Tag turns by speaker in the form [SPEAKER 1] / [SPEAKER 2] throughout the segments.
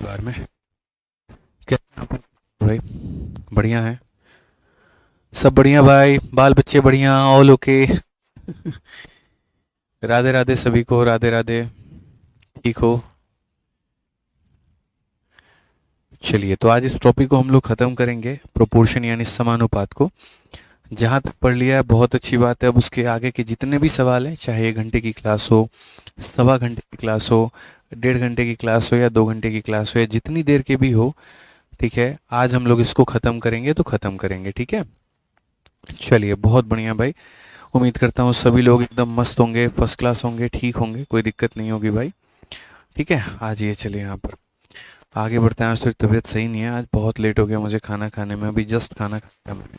[SPEAKER 1] बार में क्या आप भाई बढ़िया है। सब बढ़िया भाई, बाल बच्चे बढ़िया, ऑल ओके। राधे राधे सभी को, राधे राधे। ठीक हो? चलिए, तो आज इस टॉपिक को हम लोग ख़त्म करेंगे, प्रोपोर्शन यानी समानुपात को। जहाँ तक पढ़ लिया है बहुत अच्छी बात है। अब उसके आगे के जितने भी सवाल हैं, चाहे 1 घंटे की क्लास हो, सवा घंटे की क्लास हो, 1.5 घंटे की क्लास हो या 2 घंटे की क्लास हो या जितनी देर के भी हो, ठीक है, आज हम लोग इसको ख़त्म करेंगे तो ख़त्म करेंगे, ठीक है। चलिए, बहुत बढ़िया भाई। उम्मीद करता हूँ सभी लोग एकदम मस्त होंगे, फर्स्ट क्लास होंगे, ठीक होंगे, कोई दिक्कत नहीं होगी भाई। ठीक है, आज ये चलिए यहाँ पर आगे बढ़ते हैं। आज थोड़ी तबीयत सही नहीं है, आज बहुत लेट हो गया मुझे खाना खाने में। अभी जस्ट खाना खाया मैंने,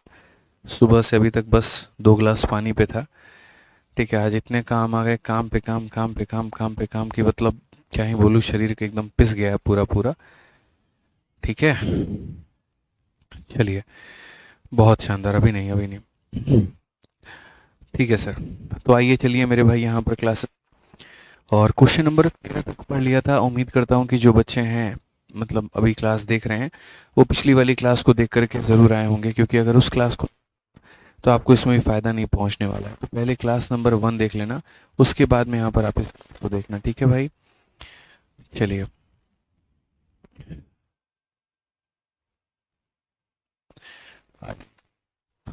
[SPEAKER 1] सुबह से अभी तक बस 2 गिलास पानी पे था। ठीक है, आज इतने काम आ गए, काम पे काम, काम पे काम, काम पे काम की मतलब क्या ही बोलूँ, शरीर के एकदम पिस गया है पूरा पूरा। ठीक है, चलिए, बहुत शानदार। अभी नहीं, अभी नहीं। ठीक है सर। तो आइए चलिए मेरे भाई यहाँ पर क्लास और क्वेश्चन नंबर 13 तक पढ़ लिया था। उम्मीद करता हूँ कि जो बच्चे हैं, मतलब अभी क्लास देख रहे हैं, वो पिछली वाली क्लास को देख करके ज़रूर आए होंगे, क्योंकि अगर उस क्लास को तो आपको इसमें भी फ़ायदा नहीं पहुंचने वाला है। तो पहले क्लास नंबर 1 देख लेना, उसके बाद में यहाँ पर आप इसको देखना, ठीक है भाई। चलिए,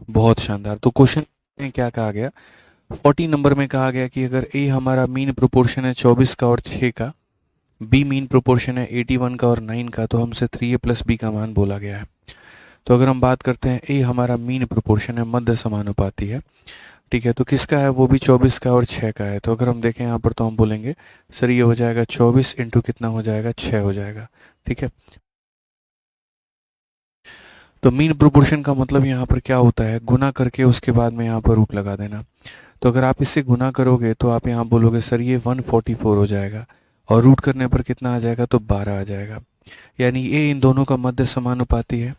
[SPEAKER 1] बहुत शानदार। तो क्वेश्चन में क्या कहा गया, 14 नंबर में कहा गया कि अगर ए हमारा मीन प्रोपोर्शन है 24 का और 6 का, बी मीन प्रोपोर्शन है 81 का और 9 का, तो हमसे 3a प्लस बी का मान बोला गया है। तो अगर हम बात करते हैं, ए हमारा मीन प्रोपोर्शन है, मध्य समानुपाती है, ठीक है, तो किसका है, वो भी 24 का और 6 का है। तो अगर हम देखें यहाँ पर तो हम बोलेंगे सर ये हो जाएगा 24 इंटू कितना हो जाएगा, 6 हो जाएगा। ठीक है, तो मीन प्रोपोर्शन का मतलब यहाँ पर क्या होता है, गुना करके उसके बाद में यहाँ पर रूट लगा देना। तो अगर आप इससे गुना करोगे तो आप यहाँ बोलोगे सर ये 144 हो जाएगा, और रूट करने पर कितना आ जाएगा, तो 12 आ जाएगा। यानी ये इन दोनों का मध्य समानुपाती है।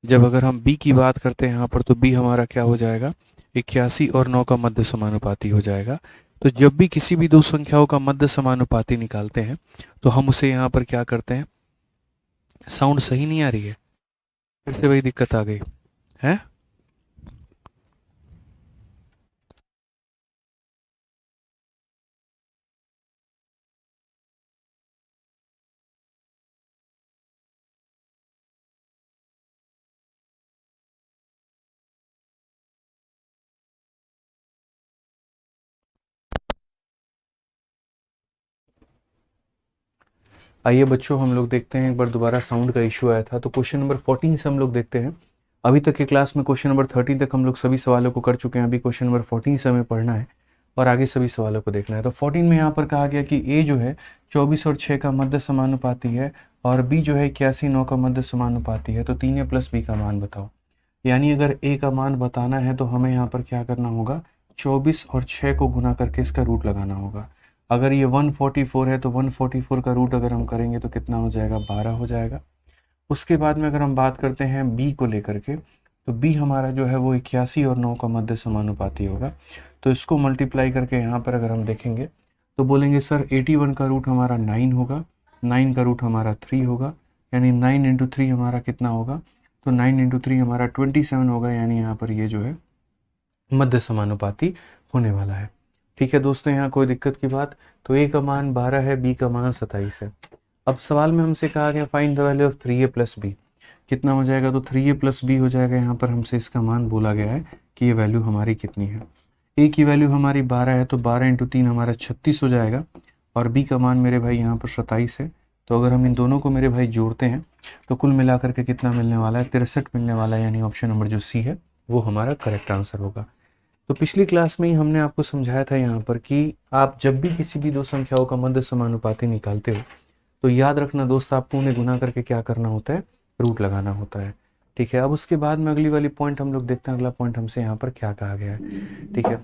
[SPEAKER 1] जब अगर हम b की बात करते हैं यहाँ पर, तो b हमारा क्या हो जाएगा, 81 और 9 का मध्य समानुपाती हो जाएगा। तो जब भी किसी भी दो संख्याओं का मध्य समानुपाती निकालते हैं, तो हम उसे यहाँ पर क्या करते हैं, साउंड सही नहीं आ रही है, फिर से वही दिक्कत आ गई है। आइए बच्चों, हम लोग देखते हैं एक बार दोबारा, साउंड का इशू आया था। तो क्वेश्चन नंबर 14 से हम लोग देखते हैं। अभी तक के क्लास में क्वेश्चन नंबर 13 तक हम लोग सभी सवालों को कर चुके हैं। अभी क्वेश्चन नंबर 14 से हमें पढ़ना है और आगे सभी सवालों को देखना है। तो 14 में यहाँ पर कहा गया कि ए जो है 24 और 6 का मध्य समानुपाती है, और बी जो है 81 9 का मध्य समानुपाती है। तो 3a प्लस बी का मान बताओ। यानी अगर ए का मान बताना है तो हमें यहाँ पर क्या करना होगा, 24 और 6 को गुना करके इसका रूट लगाना होगा। अगर ये 144 है तो 144 का रूट अगर हम करेंगे तो कितना हो जाएगा, 12 हो जाएगा। उसके बाद में अगर हम बात करते हैं बी को लेकर के, तो बी हमारा जो है वो 81 और 9 का मध्य समानुपाती होगा। तो इसको मल्टीप्लाई करके यहाँ पर अगर हम देखेंगे तो बोलेंगे सर 81 का रूट हमारा 9 होगा, 9 का रूट हमारा 3 होगा, यानी 9 इंटू 3 हमारा कितना होगा, तो 9 इंटू 3 हमारा 27 होगा। यानी यहाँ पर ये जो है मध्य समानुपाती होने वाला है। ठीक है दोस्तों, यहाँ कोई दिक्कत की बात, तो ए का मान 12 है, बी का मान 27 है। अब सवाल में हमसे कहा गया find the value of 3a plus b, कितना हो जाएगा, तो 3a प्लस बी हो जाएगा। यहाँ पर हमसे इसका मान बोला गया है कि ये वैल्यू हमारी कितनी है। ए की वैल्यू हमारी 12 है, तो 12 इंटू 3 हमारा 36 हो जाएगा, और बी का मान मेरे भाई यहाँ पर 27 है। तो अगर हम इन दोनों को मेरे भाई जोड़ते हैं तो कुल मिलाकर के कितना मिलने वाला है, 63 मिलने वाला है। यानी ऑप्शन नंबर जो सी है वो हमारा करेक्ट आंसर होगा। तो पिछली क्लास में ही हमने आपको समझाया था यहाँ पर कि आप जब भी किसी भी दो संख्याओं का मध्य समानुपाती निकालते हो तो याद रखना दोस्त, आपको उन्हें गुना करके क्या करना होता है, रूट लगाना होता है। ठीक है, अब उसके बाद में अगली वाली पॉइंट हम लोग देखते हैं, अगला पॉइंट हमसे यहाँ पर क्या कहा गया है। ठीक है,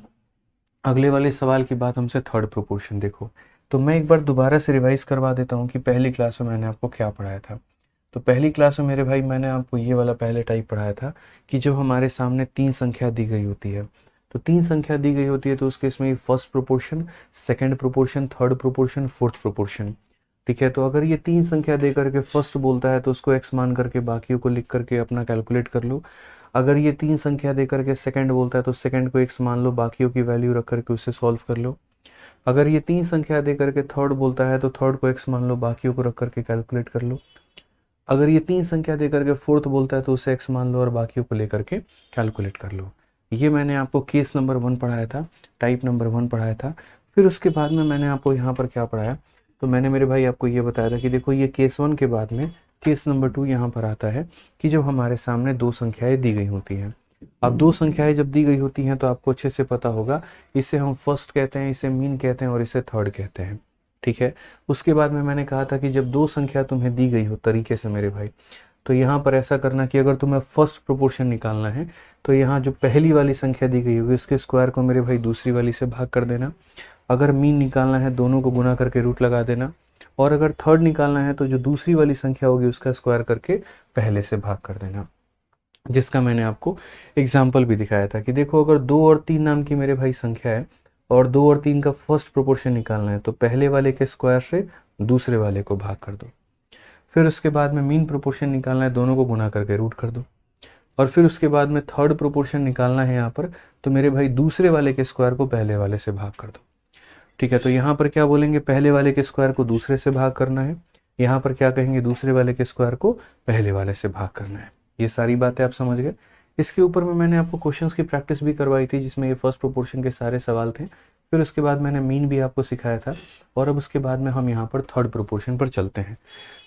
[SPEAKER 1] अगले वाले सवाल की बात हमसे थर्ड प्रोपोर्शन देखो। तो मैं एक बार दोबारा से रिवाइज करवा देता हूँ कि पहली क्लास में मैंने आपको क्या पढ़ाया था। तो पहली क्लास में मेरे भाई मैंने आपको ये वाला पहले टाइप पढ़ाया था कि जब हमारे सामने 3 संख्या दी गई होती है, तो 3 संख्या दी गई होती है तो उस केस में first proportion, second proportion, third proportion, fourth proportion. ठीक है, तो अगर ये 3 संख्या दे करके फर्स्ट बोलता है तो उसको x मान करके बाकियों को लिख करके अपना कैलकुलेट कर लो। अगर ये 3 संख्या दे करके सेकंड बोलता है तो सेकंड को x मान लो, बाकियों की वैल्यू रख करके उससे सॉल्व कर लो। अगर ये 3 संख्या दे करके थर्ड बोलता है तो थर्ड को x मान लो, बाकियों को रख करके कैलकुलेट कर लो। अगर ये 3 संख्या दे करके फोर्थ बोलता है तो उसे x मान लो और बाकियों को लेकर के कैलकुलेट कर लो। ये मैंने आपको केस नंबर 1 पढ़ाया था, टाइप नंबर 1 पढ़ाया था। फिर उसके बाद में मैंने आपको यहाँ पर क्या पढ़ाया, तो मैंने मेरे भाई आपको ये बताया था कि देखो ये केस 1 के बाद में केस नंबर 2 यहाँ पर आता है कि जब हमारे सामने 2 संख्याएं दी गई होती हैं। अब 2 संख्याएं जब दी गई होती हैं तो आपको अच्छे से पता होगा, इसे हम फर्स्ट कहते हैं, इसे मीन कहते हैं और इसे थर्ड कहते हैं। ठीक है, उसके बाद में मैंने कहा था कि जब 2 संख्या तुम्हें दी गई हो तरीके से मेरे भाई, तो यहाँ पर ऐसा करना कि अगर तुम्हें फर्स्ट प्रोपोर्शन निकालना है तो यहाँ जो पहली वाली संख्या दी गई होगी उसके स्क्वायर को मेरे भाई दूसरी वाली से भाग कर देना। अगर मीन निकालना है दोनों को गुना करके रूट लगा देना। और अगर थर्ड निकालना है तो जो दूसरी वाली संख्या होगी उसका स्क्वायर करके पहले से भाग कर देना, जिसका मैंने आपको एग्जाम्पल भी दिखाया था कि देखो अगर 2 और 3 नाम की मेरे भाई संख्या है और 2 और 3 का फर्स्ट प्रोपोर्शन निकालना है तो पहले वाले के स्क्वायर से दूसरे वाले को भाग कर दो। फिर उसके बाद में मीन प्रोपोर्शन निकालना है, दोनों को गुना करके रूट कर दो। और फिर उसके बाद में थर्ड प्रोपोर्शन निकालना है यहाँ पर, तो मेरे भाई दूसरे वाले के स्क्वायर को पहले वाले से भाग कर दो। ठीक है, तो यहाँ पर क्या बोलेंगे, पहले वाले के स्क्वायर को दूसरे से भाग करना है। यहाँ पर क्या कहेंगे, दूसरे वाले के स्क्वायर को पहले वाले से भाग करना है। ये सारी बातें आप समझ गए। इसके ऊपर में मैंने आपको क्वेश्चंस की प्रैक्टिस भी करवाई थी जिसमें ये फर्स्ट प्रोपोर्शन के सारे सवाल थे। फिर उसके बाद मैंने मीन भी आपको सिखाया था। और अब उसके बाद में हम यहाँ पर थर्ड प्रोपोर्शन पर चलते हैं।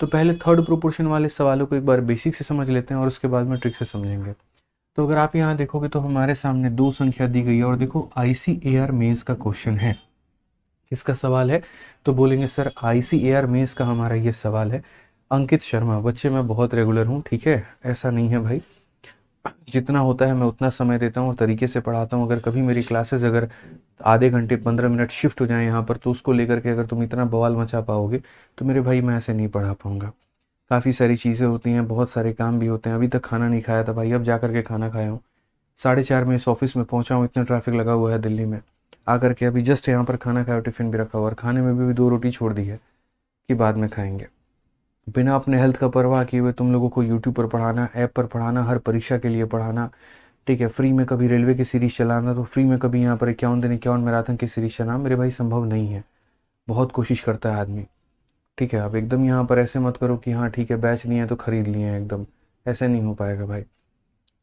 [SPEAKER 1] तो पहले थर्ड प्रोपोर्शन वाले सवालों को एक बार बेसिक से समझ लेते हैं और उसके बाद में ट्रिक से समझेंगे। तो अगर आप यहाँ देखोगे तो हमारे सामने 2 संख्या दी गई है और देखो ICAR मेंस का क्वेश्चन है। किसका सवाल है, तो बोलेंगे सर ICAR मेंस का हमारा ये सवाल है। अंकित शर्मा, बच्चे मैं बहुत रेगुलर हूँ, ठीक है, ऐसा नहीं है भाई, जितना होता है मैं उतना समय देता हूँ और तरीके से पढ़ाता हूँ। अगर कभी मेरी क्लासेस अगर आधे घंटे 15 मिनट शिफ्ट हो जाए यहाँ पर तो उसको लेकर के अगर तुम इतना बवाल मचा पाओगे तो मेरे भाई मैं ऐसे नहीं पढ़ा पाऊँगा। काफ़ी सारी चीज़ें होती हैं, बहुत सारे काम भी होते हैं। अभी तक खाना नहीं खाया था भाई, अब जा करके खाना खाया हूँ। 4:30 में इस ऑफिस में पहुँचा हूँ, इतना ट्रैफिक लगा हुआ है दिल्ली में। आकर के अभी जस्ट यहाँ पर खाना खाया, टिफ़िन भी रखा हुआ और खाने में भी 2 रोटी छोड़ दी है कि बाद में खाएंगे। बिना अपने हेल्थ का परवाह किए हुए तुम लोगों को यूट्यूब पर पढ़ाना, ऐप पर पढ़ाना, हर परीक्षा के लिए पढ़ाना, ठीक है, फ्री में कभी रेलवे की सीरीज चलाना तो फ्री में कभी यहाँ पर 51 दिन 51 मैराथन की सीरीज चलाना, मेरे भाई संभव नहीं है। बहुत कोशिश करता है आदमी, ठीक है। आप एकदम यहाँ पर ऐसे मत करो कि हाँ ठीक है बैच नहीं है तो खरीद लिए हैं, एकदम ऐसे नहीं हो पाएगा भाई।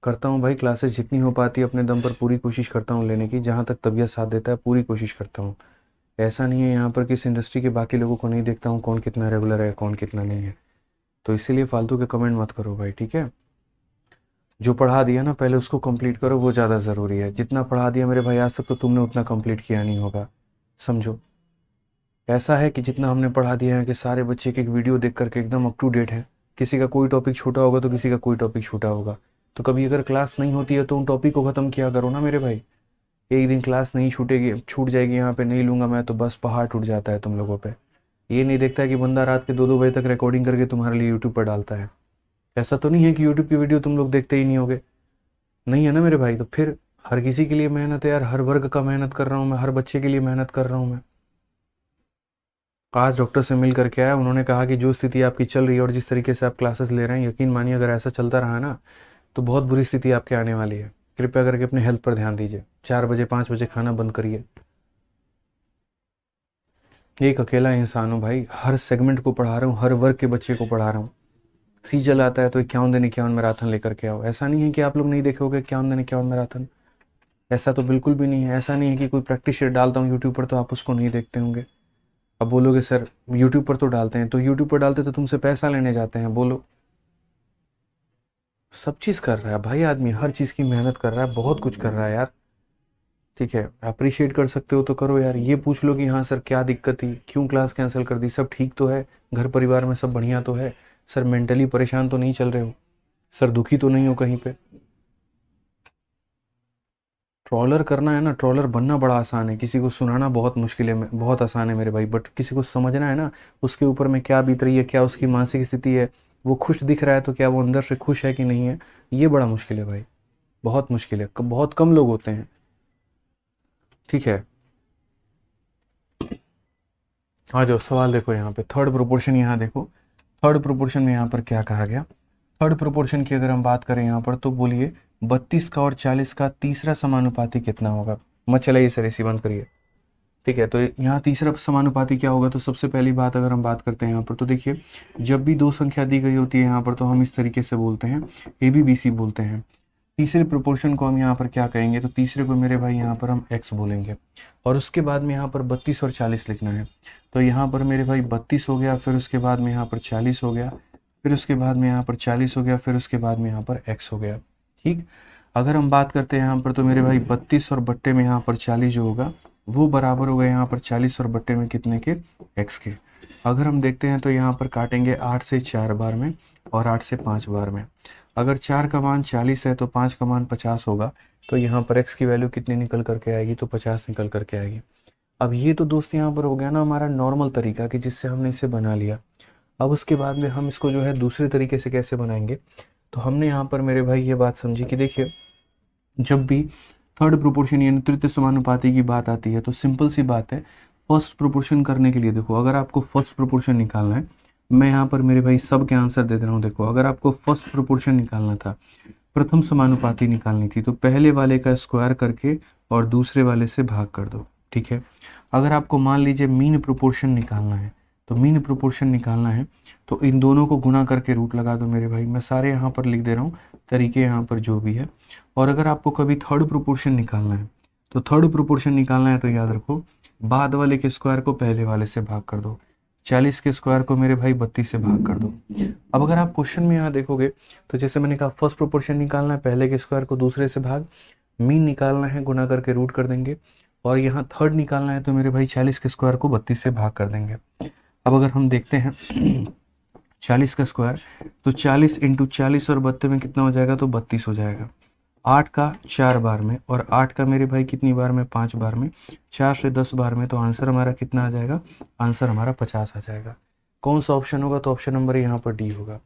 [SPEAKER 1] करता हूँ भाई क्लासेस जितनी हो पाती है अपने दम पर पूरी कोशिश करता हूँ लेने की, जहाँ तक तबीयत साथ देता है पूरी कोशिश करता हूँ। ऐसा नहीं है यहाँ पर कि इस इंडस्ट्री के बाकी लोगों को नहीं देखता हूँ कौन कितना रेगुलर है कौन कितना नहीं है। तो इसीलिए फालतू के कमेंट मत करो भाई, ठीक है। जो पढ़ा दिया ना पहले उसको कंप्लीट करो, वो ज़्यादा ज़रूरी है। जितना पढ़ा दिया मेरे भाई आज तक तो तुमने उतना कंप्लीट किया नहीं होगा, समझो। ऐसा है कि जितना हमने पढ़ा दिया है कि सारे बच्चे एक एक वीडियो देख करके एकदम अप टू डेट है। किसी का कोई टॉपिक छूटा होगा तो किसी का कोई टॉपिक छूटा होगा, तो कभी अगर क्लास नहीं होती है तो उन टॉपिक को ख़त्म किया करो ना मेरे भाई। एक दिन क्लास नहीं छूटेगी, छूट जाएगी यहाँ पे नहीं लूँगा मैं तो बस पहाड़ टूट जाता है तुम लोगों पे। ये नहीं देखता है कि बंदा रात के 2-2 बजे तक रिकॉर्डिंग करके तुम्हारे लिए यूट्यूब पर डालता है। ऐसा तो नहीं है कि यूट्यूब की वीडियो तुम लोग देखते ही नहीं होगे, नहीं है ना मेरे भाई। तो फिर हर किसी के लिए मेहनत है यार, हर वर्ग का मेहनत कर रहा हूँ मैं, हर बच्चे के लिए मेहनत कर रहा हूँ मैं। आज डॉक्टर से मिल करके आया, उन्होंने कहा कि जो स्थिति आपकी चल रही है और जिस तरीके से आप क्लासेस ले रहे हैं, यकीन मानिए अगर ऐसा चलता रहा ना तो बहुत बुरी स्थिति आपके आने वाली है। कृपया करके अपने हेल्थ पर ध्यान दीजिए। 4 बजे 5 बजे खाना बंद करिए। एक अकेला इंसान हूँ भाई, हर सेगमेंट को पढ़ा रहा हूँ, हर वर्ग के बच्चे को पढ़ा रहा हूँ। सीजल आता है तो 51 दिन 51 मैराथन लेकर के आओ। ऐसा नहीं है कि आप लोग नहीं देखोगे 51 दिन 51 मैराथन, ऐसा तो बिल्कुल भी नहीं है। ऐसा नहीं है कि कोई प्रैक्टिस शीट डालता हूँ यूट्यूब पर तो आप उसको नहीं देखते होंगे। अब बोलोगे सर यूट्यूब पर तो डालते हैं, तो यूट्यूब पर डालते तो तुमसे पैसा लेने जाते हैं, बोलो। सब चीज़ कर रहा है भाई आदमी, हर चीज़ की मेहनत कर रहा है, बहुत कुछ कर रहा है यार, ठीक है। अप्रिशिएट कर सकते हो तो करो यार। ये पूछ लो कि हाँ सर क्या दिक्कत थी, क्यों क्लास कैंसिल कर दी, सब ठीक तो है, घर परिवार में सब बढ़िया तो है सर, मेंटली परेशान तो नहीं चल रहे हो सर, दुखी तो नहीं हो कहीं पे। ट्रॉलर करना है ना, ट्रॉलर बनना बड़ा आसान है, किसी को सुनाना बहुत मुश्किल है, बहुत आसान है मेरे भाई। बट किसी को समझना है ना उसके ऊपर में क्या बीत रही है, क्या उसकी मानसिक स्थिति है, वो खुश दिख रहा है तो क्या वो अंदर से खुश है कि नहीं है, ये बड़ा मुश्किल है भाई, बहुत मुश्किल है। बहुत कम लोग होते हैं, ठीक है। आ जाओ सवाल देखो यहाँ पे, थर्ड प्रोपोर्शन। यहाँ देखो थर्ड प्रोपोर्शन में यहाँ पर क्या कहा गया। थर्ड प्रोपोर्शन की अगर हम बात करें यहाँ पर, तो बोलिए 32 का और 40 का तीसरा समानुपाती कितना होगा। मत चलाइए सर, ऐसी बंद करिए। ठीक है, तो यहाँ तीसरा समानुपाती क्या होगा। तो सबसे पहली बात अगर हम बात करते हैं यहाँ पर, तो देखिए जब भी दो संख्या दी गई होती है यहाँ पर, तो हम इस तरीके से बोलते हैं, ए बी बी सी बोलते हैं। तीसरे प्रोपोर्शन को हम यहाँ पर क्या कहेंगे, तो तीसरे को मेरे भाई यहाँ पर हम x बोलेंगे, और उसके बाद में यहाँ पर 32 और 40 लिखना है। तो यहाँ पर मेरे भाई 32 हो गया, फिर उसके बाद में यहाँ पर 40 हो गया, फिर उसके बाद में यहाँ पर 40 हो गया, फिर उसके बाद में यहाँ पर x हो गया। ठीक, अगर हम बात करते हैं यहाँ पर, तो मेरे भाई 32 और बट्टे में यहाँ पर 40 जो होगा वो बराबर होगा यहाँ पर 40 और बट्टे में कितने के, x के। अगर हम देखते हैं तो यहाँ पर काटेंगे 8 से 4 बार में और 8 से 5 बार में। अगर 4 का मान 40 है तो 5 का मान 50 होगा, तो यहाँ पर x की वैल्यू कितनी निकल करके आएगी, तो 50 निकल करके आएगी। अब ये तो दोस्त यहाँ पर हो गया ना हमारा नॉर्मल तरीका कि जिससे हमने इसे बना लिया। अब उसके बाद में हम इसको जो है दूसरे तरीके से कैसे बनाएंगे, तो हमने यहाँ पर मेरे भाई ये बात समझी कि देखिए जब भी थर्ड प्रोपोर्शन यानी तृतीय समानुपाती की बात आती है, तो सिंपल सी बात है, फर्स्ट प्रोपोर्शन करने के लिए देखो, अगर आपको फर्स्ट प्रोपोर्शन निकालना है, मैं यहाँ पर मेरे भाई सब के आंसर दे दे रहा हूँ। देखो अगर आपको फर्स्ट प्रोपोर्शन निकालना था, प्रथम समानुपाती निकालनी थी, तो पहले वाले का स्क्वायर करके और दूसरे वाले से भाग कर दो। ठीक है, अगर आपको मान लीजिए मीन प्रोपोर्शन निकालना है, तो मीन प्रोपोर्शन निकालना है तो इन दोनों को गुना करके रूट लगा दो मेरे भाई। मैं सारे यहाँ पर लिख दे रहा हूँ तरीके यहाँ पर जो भी है। और अगर आपको कभी थर्ड प्रोपोर्शन निकालना है, तो थर्ड प्रोपोर्शन निकालना है तो याद रखो बाद वाले के स्क्वायर को पहले वाले से भाग कर दो, 40 के स्क्वायर को मेरे भाई 32 से भाग कर दो। अब अगर आप क्वेश्चन में यहाँ देखोगे, तो जैसे मैंने कहा फर्स्ट प्रोपोर्शन निकालना है, पहले के स्क्वायर को दूसरे से भाग, मीन निकालना है गुना करके रूट कर देंगे, और यहाँ थर्ड निकालना है तो मेरे भाई 40 के स्क्वायर को 32 से भाग कर देंगे। अब अगर हम देखते हैं 40 का स्क्वायर, तो 40 इंटू 40 और 32 में कितना हो जाएगा, तो 32 हो जाएगा। 8 का 4 बार में और 8 का मेरे भाई कितनी बार में, 5 बार में, 4 से 10 बार में, तो आंसर हमारा कितना आ जाएगा, आंसर हमारा 50 आ जाएगा। कौन सा ऑप्शन होगा, तो ऑप्शन नंबर यहाँ पर डी होगा।